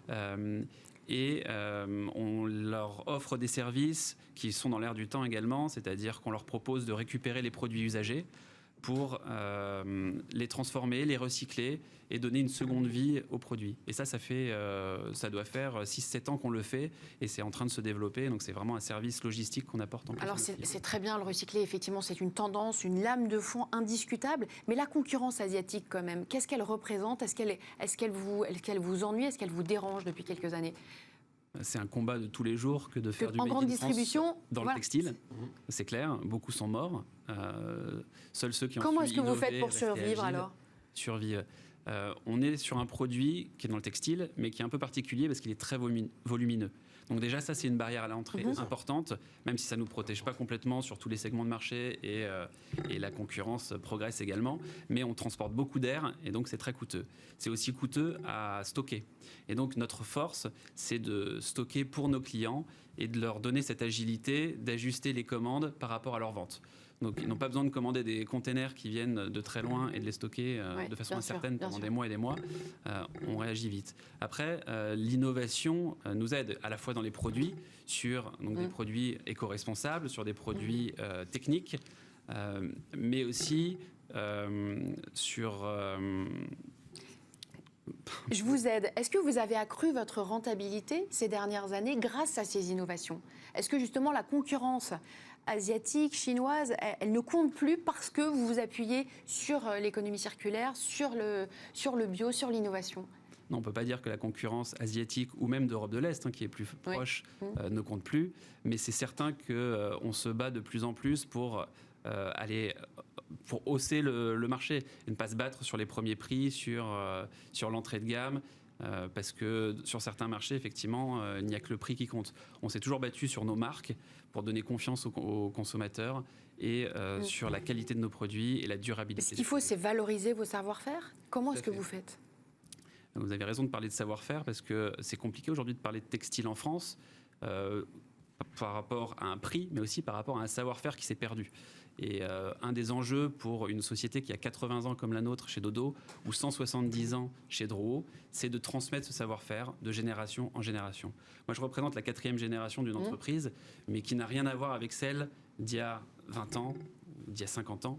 On leur offre des services qui sont dans l'air du temps également, c'est-à-dire qu'on leur propose de récupérer les produits usagés pour les transformer, les recycler et donner une seconde vie aux produits. Et ça doit faire 6-7 ans qu'on le fait et c'est en train de se développer. Donc c'est vraiment un service logistique qu'on apporte en plus. Alors c'est très bien le recycler, effectivement c'est une tendance, une lame de fond indiscutable, mais la concurrence asiatique quand même, qu'est-ce qu'elle représente? Est-ce qu'elle vous ennuie? Est-ce qu'elle vous dérange depuis quelques années? C'est un combat de tous les jours que de faire du en made grande in distribution, France dans le textile. C'est clair, beaucoup sont morts. Seuls ceux qui ont Comment su est-ce que vous innover, faites pour rester survivre agiles, alors? Survivre. On est sur un produit qui est dans le textile, mais qui est un peu particulier parce qu'il est très volumineux. Donc déjà, ça, c'est une barrière à l'entrée importante, même si ça ne nous protège pas complètement sur tous les segments de marché et la concurrence progresse également. Mais on transporte beaucoup d'air et donc c'est très coûteux. C'est aussi coûteux à stocker. Et donc notre force, c'est de stocker pour nos clients et de leur donner cette agilité d'ajuster les commandes par rapport à leur vente. Donc ils n'ont pas besoin de commander des containers qui viennent de très loin et de les stocker de façon incertaine pendant des mois et des mois. On réagit vite. Après, l'innovation nous aide à la fois dans les produits, sur des produits éco-responsables, sur des produits techniques, mais aussi Je vous aide. Est-ce que vous avez accru votre rentabilité ces dernières années grâce à ces innovations? Est-ce que justement la concurrence asiatique, chinoise, elle ne compte plus parce que vous vous appuyez sur l'économie circulaire, sur le bio, sur l'innovation? Non, on ne peut pas dire que la concurrence asiatique ou même d'Europe de l'Est, qui est plus proche, ne compte plus. Mais c'est certain qu'on se bat de plus en plus pour hausser le marché et ne pas se battre sur les premiers prix, sur l'entrée de gamme. Parce que sur certains marchés, effectivement, il n'y a que le prix qui compte. On s'est toujours battu sur nos marques pour donner confiance aux consommateurs et sur la qualité de nos produits et la durabilité. Ce qu'il faut, c'est valoriser vos savoir-faire. Comment est-ce que vous faites? Vous avez raison de parler de savoir-faire parce que c'est compliqué aujourd'hui de parler de textile en France par rapport à un prix, mais aussi par rapport à un savoir-faire qui s'est perdu. Et un des enjeux pour une société qui a 80 ans comme la nôtre chez Dodo ou 170 ans chez Drouot, c'est de transmettre ce savoir-faire de génération en génération. Moi, je représente la 4e génération d'une entreprise, mais qui n'a rien à voir avec celle d'il y a 20 ans, d'il y a 50 ans.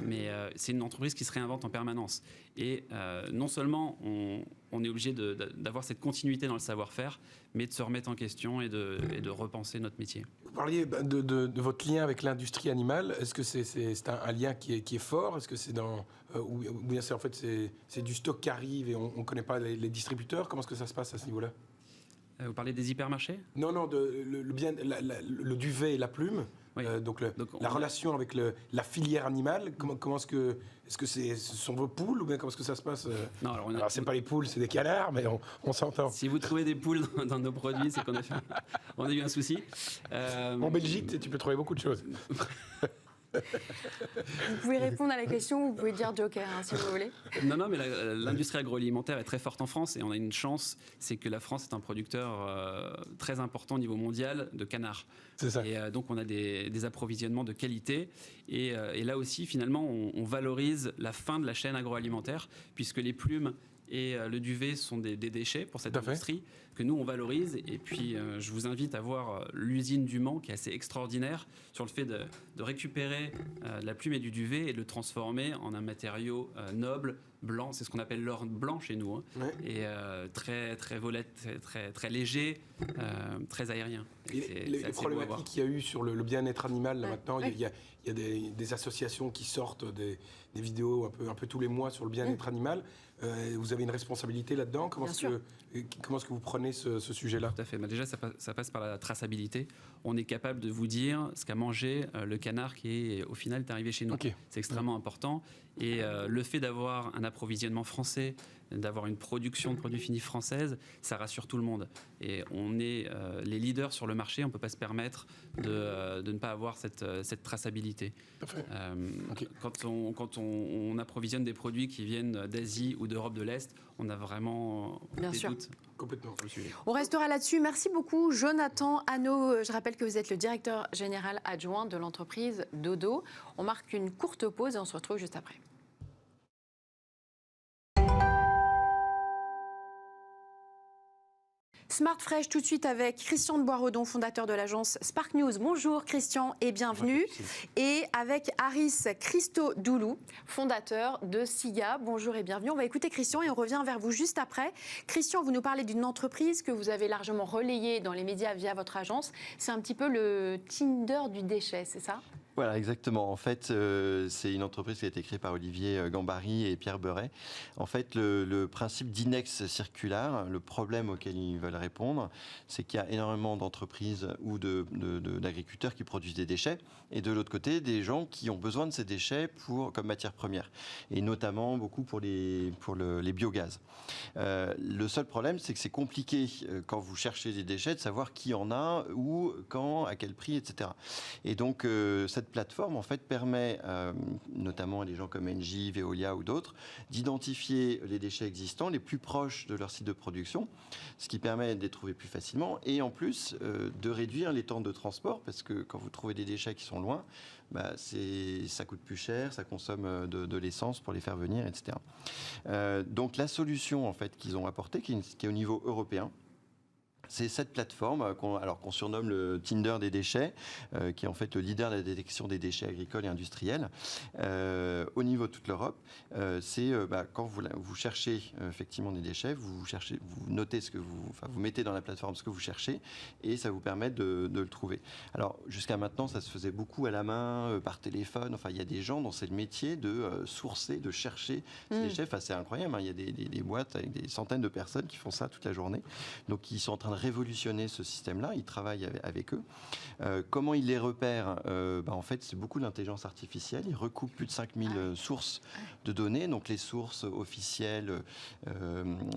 Mais c'est une entreprise qui se réinvente en permanence. Et non seulement on est obligé d'avoir cette continuité dans le savoir-faire, mais de se remettre en question et de repenser notre métier. Vous parliez de votre lien avec l'industrie animale. Est-ce que c'est un lien qui est fort? Est-ce que c'est ou bien c'est en fait c'est du stock qui arrive et on ne connaît pas les distributeurs? Comment est-ce que ça se passe à ce niveau-là? Vous parlez des hypermarchés? Non, le duvet et la plume. Oui. Donc la relation avec la filière animale, comment est-ce que ce sont vos poules ou bien comment est-ce que ça se passe? Non, alors c'est pas les poules, c'est des canards, mais on s'entend. Si vous trouvez des poules dans nos produits, c'est qu'on a eu un souci. En Belgique, tu peux trouver beaucoup de choses. Vous pouvez répondre à la question, vous pouvez dire Joker si vous voulez. Non, mais l'industrie agroalimentaire est très forte en France et on a une chance, c'est que la France est un producteur très important au niveau mondial de canards. C'est ça. Et donc on a des approvisionnements de qualité et là aussi finalement on valorise la fin de la chaîne agroalimentaire puisque les plumes et le duvet sont des déchets pour cette industrie que nous on valorise. Et puis je vous invite à voir l'usine du Mans qui est assez extraordinaire sur le fait de récupérer de la plume et du duvet et de le transformer en un matériau noble, blanc. C'est ce qu'on appelle l'or blanc chez nous, et très très volatile, très léger, très aérien. Les problématiques qu'il y a eu sur le bien-être animal là, maintenant, il y a des associations qui sortent des vidéos un peu tous les mois sur le bien-être animal. Vous avez une responsabilité là-dedans. Comment est-ce que vous prenez ce sujet-là? Tout à fait. Déjà, ça passe par la traçabilité. On est capable de vous dire ce qu'a mangé le canard qui, au final, est arrivé chez nous. Okay. C'est extrêmement important. Et le fait d'avoir un approvisionnement français, d'avoir une production de produits finis française, ça rassure tout le monde. Et on est les leaders sur le marché. On ne peut pas se permettre de ne pas avoir cette traçabilité. Okay. Quand on approvisionne des produits qui viennent d'Asie ou d'Europe de l'Est, on a vraiment des doutes. Complètement. On restera là-dessus. Merci beaucoup, Jonathan Hannot. Je rappelle que vous êtes le directeur général adjoint de l'entreprise Dodo. On marque une courte pause et on se retrouve juste après. Smart Fresh tout de suite avec Christian de Boisredon, fondateur de l'agence Spark News. Bonjour Christian et bienvenue. Et avec Aris Christodoulou, fondateur de SIGA. Bonjour et bienvenue. On va écouter Christian et on revient vers vous juste après. Christian, vous nous parlez d'une entreprise que vous avez largement relayée dans les médias via votre agence. C'est un petit peu le Tinder du déchet, c'est ça ? Voilà, exactement. En fait, c'est une entreprise qui a été créée par Olivier Gambari et Pierre Beuret. En fait, le principe d'Inex Circular, le problème auquel ils veulent répondre, c'est qu'il y a énormément d'entreprises ou d'agriculteurs qui produisent des déchets, et de l'autre côté, des gens qui ont besoin de ces déchets comme matière première, et notamment beaucoup pour les biogaz. Le seul problème, c'est que c'est compliqué quand vous cherchez des déchets de savoir qui en a, où, quand, à quel prix, etc. Et donc, cette plateforme en fait permet notamment à des gens comme Engie, Veolia ou d'autres d'identifier les déchets existants les plus proches de leur site de production, ce qui permet de les trouver plus facilement et en plus de réduire les temps de transport parce que quand vous trouvez des déchets qui sont loin, ça coûte plus cher, ça consomme de l'essence pour les faire venir, etc. Donc la solution en fait qu'ils ont apportée, qui est au niveau européen, C'est cette plateforme qu'on surnomme le Tinder des déchets, qui est en fait le leader de la détection des déchets agricoles et industriels au niveau de toute l'Europe. Quand vous cherchez effectivement des déchets, vous notez vous mettez dans la plateforme ce que vous cherchez et ça vous permet de le trouver. Alors jusqu'à maintenant, ça se faisait beaucoup à la main, par téléphone. Enfin, il y a des gens dont c'est le métier de sourcer, de chercher ces déchets. Enfin, c'est incroyable. Hein. Il y a des boîtes avec des centaines de personnes qui font ça toute la journée. Donc, ils sont en train de révolutionner ce système-là. Ils travaillent avec eux. Comment ils les repèrent en fait, c'est beaucoup d'intelligence artificielle. Ils recoupent plus de 5000 sources de données. Donc, les sources officielles,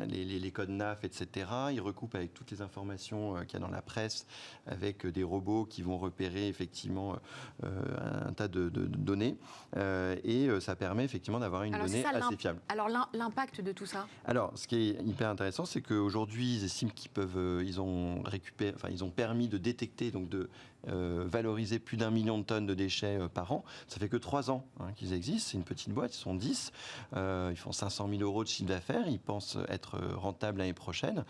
les codes NAF, etc. Ils recoupent avec toutes les informations qu'il y a dans la presse, avec des robots qui vont repérer effectivement un tas de données. Et ça permet effectivement d'avoir une donnée assez fiable. Alors, l'impact de tout ça ? Alors, ce qui est hyper intéressant, c'est qu'aujourd'hui, ils estiment ils ont permis de détecter, donc de valoriser plus d'1 million de tonnes de déchets par an. Ça fait que 3 ans qu'ils existent. C'est une petite boîte, ils sont 10. Ils font 500 000 € de chiffre d'affaires. Ils pensent être rentables l'année prochaine.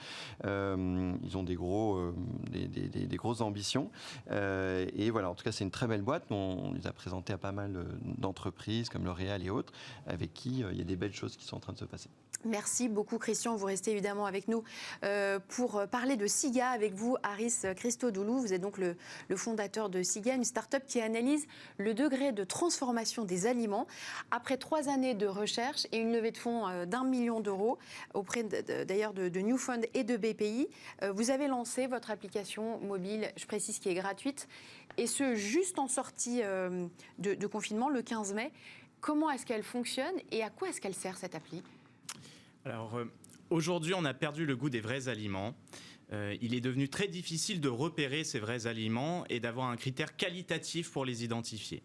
Ils ont des grosses ambitions. Et voilà, en tout cas, c'est une très belle boîte. On les a présentés à pas mal d'entreprises comme L'Oréal et autres, avec qui il y a des belles choses qui sont en train de se passer. Merci beaucoup Christian, vous restez évidemment avec nous pour parler de SIGA avec vous, Haris Christodoulou. Vous êtes donc le fondateur de SIGA, une start-up qui analyse le degré de transformation des aliments. Après 3 années de recherche et une levée de fonds d'1 million d'euros auprès d'ailleurs de Newfund et de BPI, vous avez lancé votre application mobile, je précise, qui est gratuite, et ce juste en sortie de confinement, le 15 mai. Comment est-ce qu'elle fonctionne et à quoi est-ce qu'elle sert cette appli ? Alors, aujourd'hui, on a perdu le goût des vrais aliments. Il est devenu très difficile de repérer ces vrais aliments et d'avoir un critère qualitatif pour les identifier.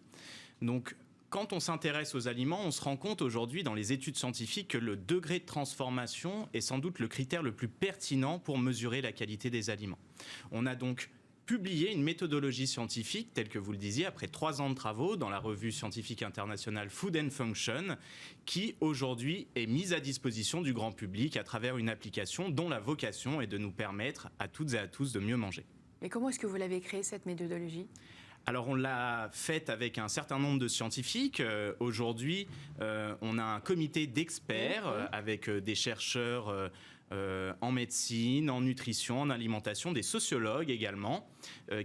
Donc, quand on s'intéresse aux aliments, on se rend compte aujourd'hui dans les études scientifiques que le degré de transformation est sans doute le critère le plus pertinent pour mesurer la qualité des aliments. On a donc publié une méthodologie scientifique, telle que vous le disiez, après 3 ans de travaux dans la revue scientifique internationale Food and Function, qui aujourd'hui est mise à disposition du grand public à travers une application dont la vocation est de nous permettre à toutes et à tous de mieux manger. Mais comment est-ce que vous l'avez créée, cette méthodologie ? Alors on l'a faite avec un certain nombre de scientifiques. Aujourd'hui, on a un comité d'experts avec des chercheurs en médecine, en nutrition, en alimentation, des sociologues également,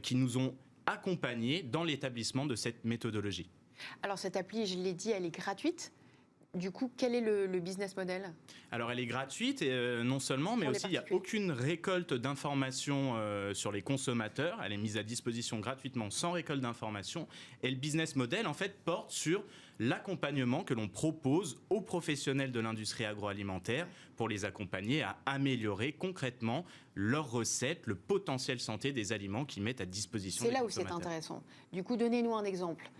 qui nous ont accompagnés dans l'établissement de cette méthodologie. Alors cette appli, je l'ai dit, elle est gratuite. Du coup, quel est le business model ? Alors elle est gratuite, non seulement, mais aussi il n'y a aucune récolte d'informations sur les consommateurs. Elle est mise à disposition gratuitement sans récolte d'informations. Et le business model, en fait, porte sur l'accompagnement que l'on propose aux professionnels de l'industrie agroalimentaire pour les accompagner à améliorer concrètement leurs recettes, le potentiel santé des aliments qu'ils mettent à disposition des consommateurs. C'est là où c'est intéressant. Du coup, donnez-nous un exemple.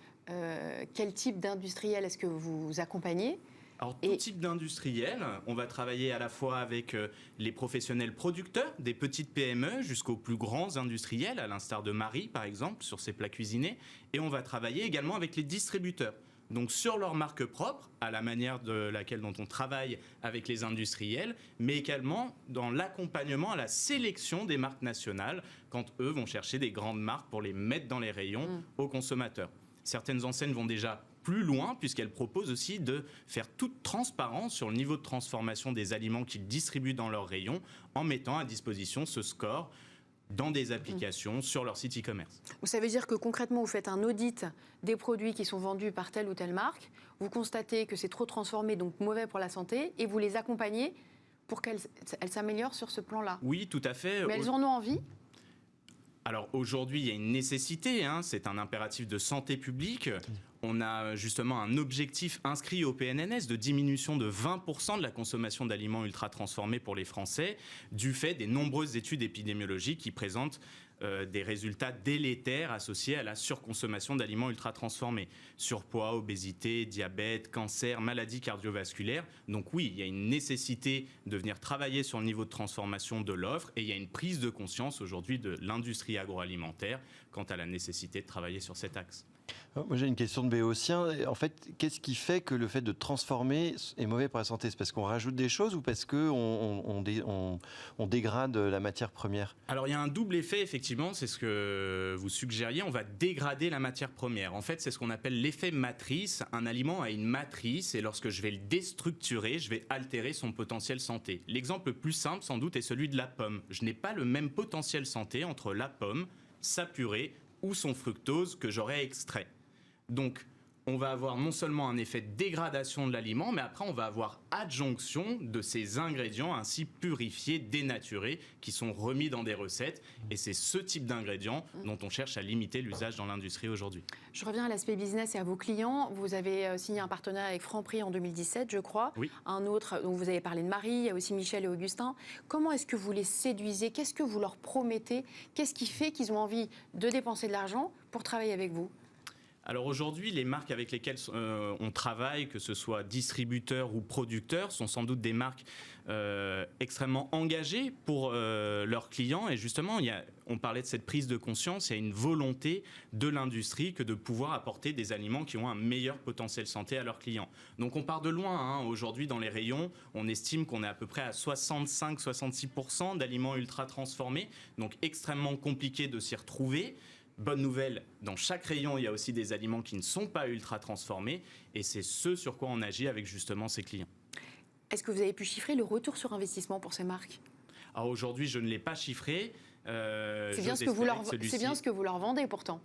Quel type d'industriel est-ce que vous accompagnez ? Alors, tout type d'industriel, on va travailler à la fois avec les professionnels producteurs, des petites PME jusqu'aux plus grands industriels, à l'instar de Marie, par exemple, sur ses plats cuisinés. Et on va travailler également avec les distributeurs. Donc, sur leur marque propre, à la manière dont on travaille avec les industriels, mais également dans l'accompagnement à la sélection des marques nationales, quand eux vont chercher des grandes marques pour les mettre dans les rayons aux consommateurs. Certaines enseignes vont déjà plus loin puisqu'elles proposent aussi de faire toute transparence sur le niveau de transformation des aliments qu'ils distribuent dans leurs rayons en mettant à disposition ce score dans des applications sur leur site e-commerce. Ça veut dire que concrètement, vous faites un audit des produits qui sont vendus par telle ou telle marque, vous constatez que c'est trop transformé, donc mauvais pour la santé, et vous les accompagnez pour qu'elles s'améliorent sur ce plan-là. Oui, tout à fait. Mais elles en ont envie ? Alors aujourd'hui, il y a une nécessité, c'est un impératif de santé publique. On a justement un objectif inscrit au PNNS de diminution de 20% de la consommation d'aliments ultra transformés pour les Français, du fait des nombreuses études épidémiologiques qui présentent des résultats délétères associés à la surconsommation d'aliments ultra transformés. Surpoids, obésité, diabète, cancer, maladies cardiovasculaires. Donc oui, il y a une nécessité de venir travailler sur le niveau de transformation de l'offre et il y a une prise de conscience aujourd'hui de l'industrie agroalimentaire quant à la nécessité de travailler sur cet axe. Moi, j'ai une question de béotien. En fait, qu'est-ce qui fait que le fait de transformer est mauvais pour la santé? C'est parce qu'on rajoute des choses ou parce qu'on dégrade la matière première? Alors il y a un double effet, effectivement, c'est ce que vous suggériez, on va dégrader la matière première. En fait, c'est ce qu'on appelle l'effet matrice. Un aliment a une matrice et lorsque je vais le déstructurer, je vais altérer son potentiel santé. L'exemple le plus simple, sans doute, est celui de la pomme. Je n'ai pas le même potentiel santé entre la pomme, sa purée ou son fructose que j'aurais extrait. Donc, on va avoir non seulement un effet de dégradation de l'aliment, mais après, on va avoir adjonction de ces ingrédients ainsi purifiés, dénaturés, qui sont remis dans des recettes. Et c'est ce type d'ingrédients dont on cherche à limiter l'usage dans l'industrie aujourd'hui. Je reviens à l'aspect business et à vos clients. Vous avez signé un partenariat avec Franprix en 2017, je crois. Oui. Un autre, dont vous avez parlé de Marie, il y a aussi Michel et Augustin. Comment est-ce que vous les séduisez? Qu'est-ce que vous leur promettez? Qu'est-ce qui fait qu'ils ont envie de dépenser de l'argent pour travailler avec vous? Alors aujourd'hui, les marques avec lesquelles on travaille, que ce soit distributeurs ou producteurs, sont sans doute des marques extrêmement engagées pour leurs clients. Et justement, on parlait de cette prise de conscience, il y a une volonté de l'industrie que de pouvoir apporter des aliments qui ont un meilleur potentiel santé à leurs clients. Donc on part de loin, hein. Aujourd'hui, dans les rayons, on estime qu'on est à peu près à 65-66% d'aliments ultra transformés, donc extrêmement compliqué de s'y retrouver. Bonne nouvelle, dans chaque rayon, il y a aussi des aliments qui ne sont pas ultra transformés et c'est ce sur quoi on agit avec justement ces clients. Est-ce que vous avez pu chiffrer le retour sur investissement pour ces marques? Alors aujourd'hui, je ne l'ai pas chiffré. C'est bien ce que vous leur vendez pourtant.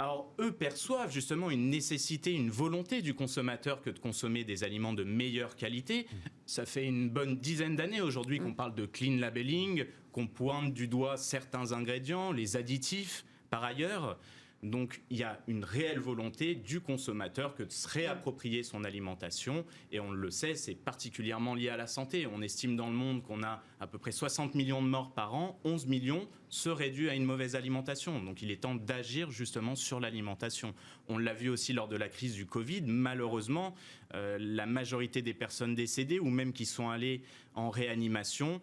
Alors, eux perçoivent justement une nécessité, une volonté du consommateur que de consommer des aliments de meilleure qualité. Ça fait une bonne dizaine d'années aujourd'hui qu'on parle de clean labeling, qu'on pointe du doigt certains ingrédients, les additifs. Par ailleurs, donc il y a une réelle volonté du consommateur que de se réapproprier son alimentation et on le sait, c'est particulièrement lié à la santé. On estime dans le monde qu'on a à peu près 60 millions de morts par an, 11 millions seraient dus à une mauvaise alimentation. Donc il est temps d'agir justement sur l'alimentation. On l'a vu aussi lors de la crise du Covid. Malheureusement, la majorité des personnes décédées ou même qui sont allées en réanimation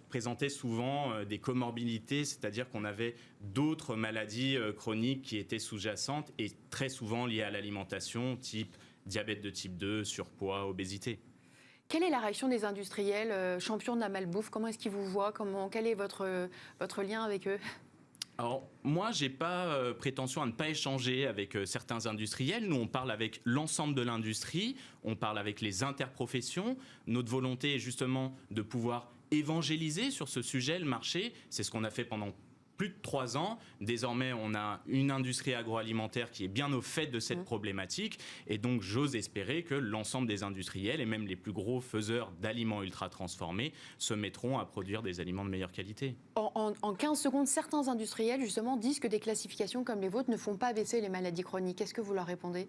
présentaient souvent des comorbidités, c'est-à-dire qu'on avait d'autres maladies chroniques qui étaient sous-jacentes et très souvent liées à l'alimentation, type diabète de type 2, surpoids, obésité. Quelle est la réaction des industriels, champions de la malbouffe? Comment est-ce qu'ils vous voient? Quel est votre lien avec eux? Alors, moi, je n'ai pas prétention à ne pas échanger avec certains industriels. Nous, on parle avec l'ensemble de l'industrie, on parle avec les interprofessions. Notre volonté est justement de pouvoir évangéliser sur ce sujet le marché. C'est ce qu'on a fait pendant plus de 3 ans. Désormais, on a une industrie agroalimentaire qui est bien au fait de cette problématique. Et donc, j'ose espérer que l'ensemble des industriels et même les plus gros faiseurs d'aliments ultra transformés se mettront à produire des aliments de meilleure qualité. En 15 secondes, certains industriels, justement, disent que des classifications comme les vôtres ne font pas baisser les maladies chroniques. Qu'est-ce que vous leur répondez?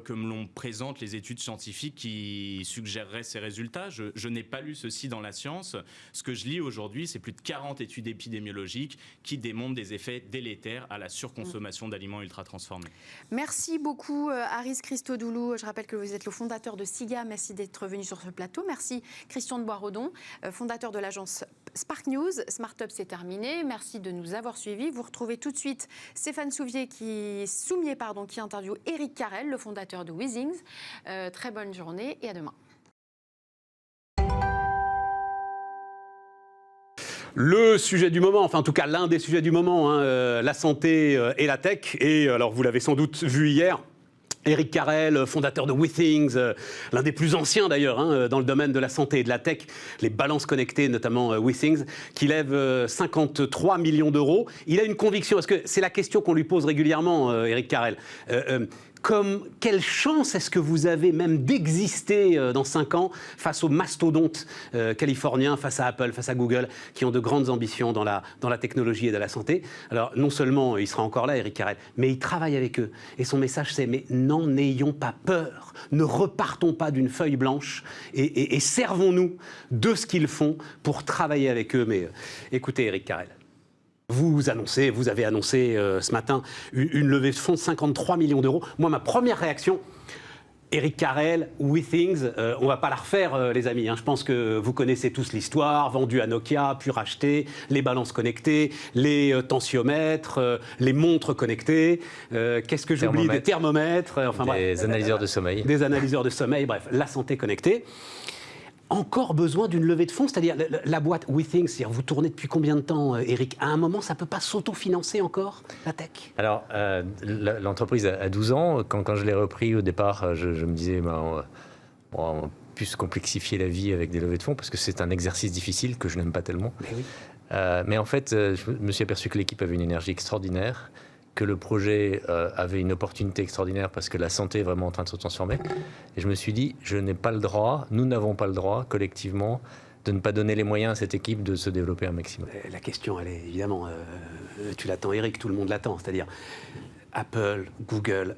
Comme l'on présente les études scientifiques qui suggéreraient ces résultats. Je n'ai pas lu ceci dans la science. Ce que je lis aujourd'hui, c'est plus de 40 études épidémiologiques qui démontrent des effets délétères à la surconsommation d'aliments ultra transformés. Merci beaucoup Aris Christodoulou. Je rappelle que vous êtes le fondateur de SIGA. Merci d'être venu sur ce plateau. Merci Christian de Boisredon, fondateur de l'agence Spark News. Smart Up, c'est terminé. Merci de nous avoir suivis. Vous retrouvez tout de suite Stéphane Soumier qui interviewe Éric Carrel, le fondateur de Weezings. Très bonne journée et à demain. Le sujet du moment, enfin en tout cas l'un des sujets du moment, la santé et la tech. Et alors vous l'avez sans doute vu hier, Éric Carrel, fondateur de Weezings, l'un des plus anciens d'ailleurs dans le domaine de la santé et de la tech, les balances connectées, notamment Weezings, qui lève 53 millions d'euros. Il a une conviction, parce que c'est la question qu'on lui pose régulièrement, Éric Carrel. Quelle chance est-ce que vous avez même d'exister dans 5 ans face aux mastodontes californiens, face à Apple, face à Google, qui ont de grandes ambitions dans la technologie et dans la santé. Alors non seulement il sera encore là, Éric Carrel, mais il travaille avec eux. Et son message c'est, mais n'en ayons pas peur, ne repartons pas d'une feuille blanche et servons-nous de ce qu'ils font pour travailler avec eux. Mais écoutez Éric Carrel. Vous avez annoncé ce matin une levée de fonds de 53 millions d'euros. Moi, ma première réaction, Eric Carrel, WeThings, on va pas la refaire, les amis. Je pense que vous connaissez tous l'histoire, vendu à Nokia, puis racheté, les balances connectées, les tensiomètres, les montres connectées. Qu'est-ce que j'oublie? Des thermomètres, des analyseurs de sommeil. Des analyseurs de sommeil, bref, la santé connectée. Encore besoin d'une levée de fonds, c'est-à-dire la boîte WeThings, c'est-à-dire vous tournez depuis combien de temps, Eric? À un moment, ça ne peut pas s'autofinancer encore, la tech? Alors, l'entreprise a 12 ans. Quand je l'ai repris au départ, je me disais, on va plus complexifier la vie avec des levées de fonds, parce que c'est un exercice difficile que je n'aime pas tellement. Mais en fait, je me suis aperçu que l'équipe avait une énergie extraordinaire, que le projet avait une opportunité extraordinaire parce que la santé est vraiment en train de se transformer. Et je me suis dit, je n'ai pas le droit, nous n'avons pas le droit, collectivement, de ne pas donner les moyens à cette équipe de se développer un maximum. La question, elle est évidemment, tu l'attends Eric, tout le monde l'attend, c'est-à-dire Apple, Google,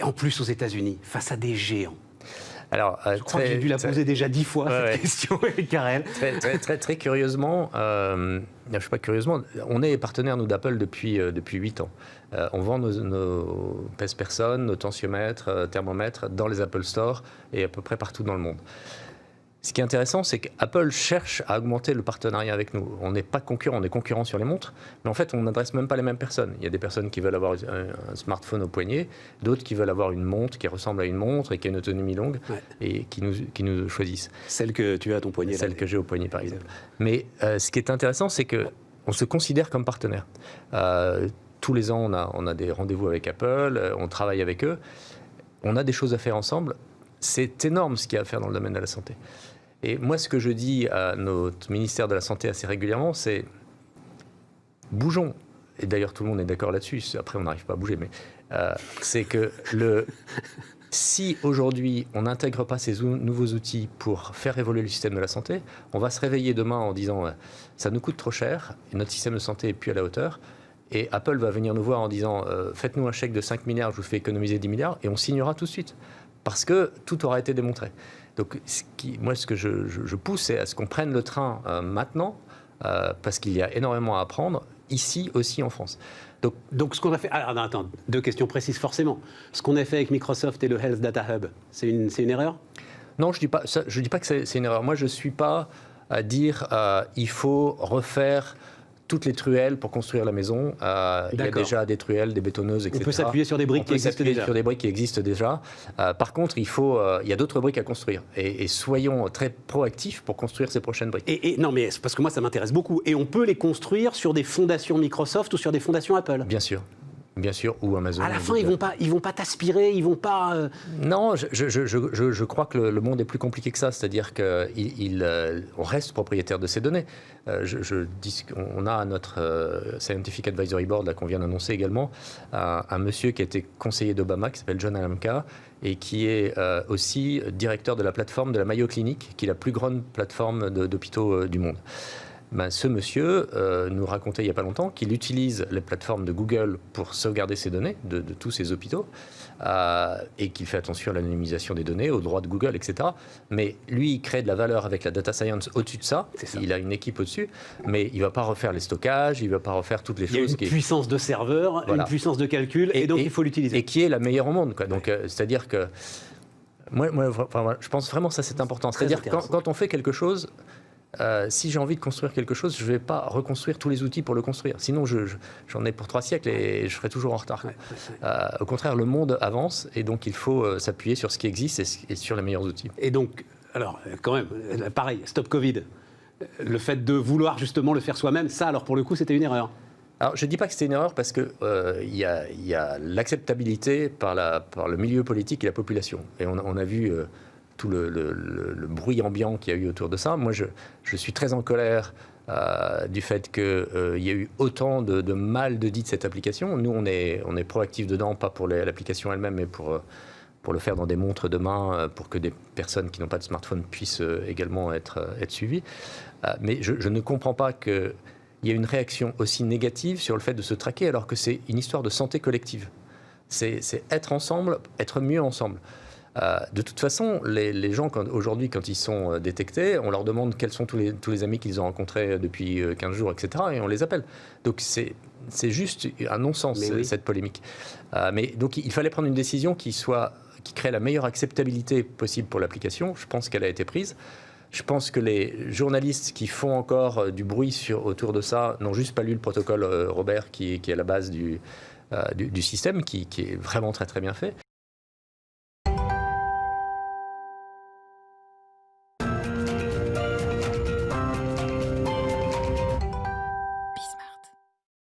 en plus aux États-Unis, face à des géants. Alors, je crois que j'ai dû la poser déjà 10 fois, cette question, Eric Carrel. Très curieusement, je ne sais pas curieusement, on est partenaire, nous, d'Apple depuis 8 ans. On vend nos pèse-personnes, nos tensiomètres, thermomètres dans les Apple Store et à peu près partout dans le monde. Ce qui est intéressant, c'est qu'Apple cherche à augmenter le partenariat avec nous. On n'est pas concurrents, on est concurrents sur les montres, mais en fait, on n'adresse même pas les mêmes personnes. Il y a des personnes qui veulent avoir un smartphone au poignet, d'autres qui veulent avoir une montre qui ressemble à une montre et qui a une autonomie longue, et qui nous choisissent. Celle que tu as à ton poignet. Celle que j'ai au poignet, par exemple. Mais ce qui est intéressant, c'est qu'on se considère comme partenaire. Tous les ans, on a des rendez-vous avec Apple, on travaille avec eux, on a des choses à faire ensemble. C'est énorme ce qu'il y a à faire dans le domaine de la santé. Et moi, ce que je dis à notre ministère de la Santé assez régulièrement, c'est bougeons. Et d'ailleurs, tout le monde est d'accord là-dessus. Après, on n'arrive pas à bouger, mais c'est que si aujourd'hui, on n'intègre pas ces nouveaux outils pour faire évoluer le système de la santé, on va se réveiller demain en disant ça nous coûte trop cher, et notre système de santé n'est plus à la hauteur. Et Apple va venir nous voir en disant faites-nous un chèque de 5 milliards, je vous fais économiser 10 milliards, et on signera tout de suite. Parce que tout aura été démontré. Donc, moi, ce que je pousse, c'est à ce qu'on prenne le train maintenant, parce qu'il y a énormément à apprendre, ici aussi en France. Donc ce qu'on a fait... Alors, attends, 2 questions précises forcément. Ce qu'on a fait avec Microsoft et le Health Data Hub, c'est une erreur? Non, je dis pas que c'est une erreur. Moi, je ne suis pas à dire il faut refaire toutes les truelles pour construire la maison. Il y a déjà des truelles, des bétonneuses, etc. On peut s'appuyer sur des briques qui existent déjà. Sur des briques qui existent déjà. Par contre, il y a d'autres briques à construire. Et soyons très proactifs pour construire ces prochaines briques. Non, mais parce que moi, ça m'intéresse beaucoup. Et on peut les construire sur des fondations Microsoft ou sur des fondations Apple? Bien sûr. Bien sûr, ou Amazon. À la fin, ils vont pas t'aspirer, ils vont pas... Non, je crois que le monde est plus compliqué que ça. C'est-à-dire qu'on reste propriétaire de ces données. On a notre Scientific Advisory Board, là, qu'on vient d'annoncer également, un monsieur qui a été conseiller d'Obama, qui s'appelle John Alamka, et qui est aussi directeur de la plateforme de la Mayo Clinic, qui est la plus grande plateforme d'hôpitaux du monde. Ce monsieur nous racontait il n'y a pas longtemps qu'il utilise les plateformes de Google pour sauvegarder ses données de tous ses hôpitaux et qu'il fait attention à l'anonymisation des données, aux droits de Google, etc. Mais lui, il crée de la valeur avec la data science au-dessus de ça. Il a une équipe au-dessus, mais il ne va pas refaire les stockages, il ne va pas refaire toutes les choses. Il y a une puissance de serveur, une puissance de calcul, et donc il faut l'utiliser. Et qui est la meilleure au monde, quoi. Donc, c'est-à-dire que moi, je pense vraiment que ça, c'est important. C'est-à-dire que quand on fait quelque chose... si j'ai envie de construire quelque chose, je ne vais pas reconstruire tous les outils pour le construire. Sinon, j'en ai pour 3 siècles et je serai toujours en retard. Au contraire, le monde avance et donc il faut s'appuyer sur ce qui existe et sur les meilleurs outils. Et donc, alors, quand même, pareil, stop Covid. Le fait de vouloir justement le faire soi-même, ça, alors pour le coup, c'était une erreur. Alors, je ne dis pas que c'était une erreur parce qu'il y a l'acceptabilité par le milieu politique et la population. Et on a vu... tout le bruit ambiant qu'il y a eu autour de ça. Moi, je suis très en colère du fait qu'il y a eu autant de mal de dit de cette application. Nous, on est proactifs dedans, pas pour l'application elle-même, mais pour le faire dans des montres de main, pour que des personnes qui n'ont pas de smartphone puissent également être suivies. Mais je ne comprends pas qu'il y ait une réaction aussi négative sur le fait de se traquer, alors que c'est une histoire de santé collective. C'est être ensemble, être mieux ensemble. De toute façon, les gens, aujourd'hui, quand ils sont détectés, on leur demande quels sont tous les amis qu'ils ont rencontrés depuis 15 jours, etc. Et on les appelle. Donc, c'est juste un non-sens, cette polémique. Mais donc, il fallait prendre une décision qui qui crée la meilleure acceptabilité possible pour l'application, je pense qu'elle a été prise. Je pense que les journalistes qui font encore du bruit autour de ça n'ont juste pas lu le protocole Robert qui est à la base du système, qui est vraiment très très bien fait.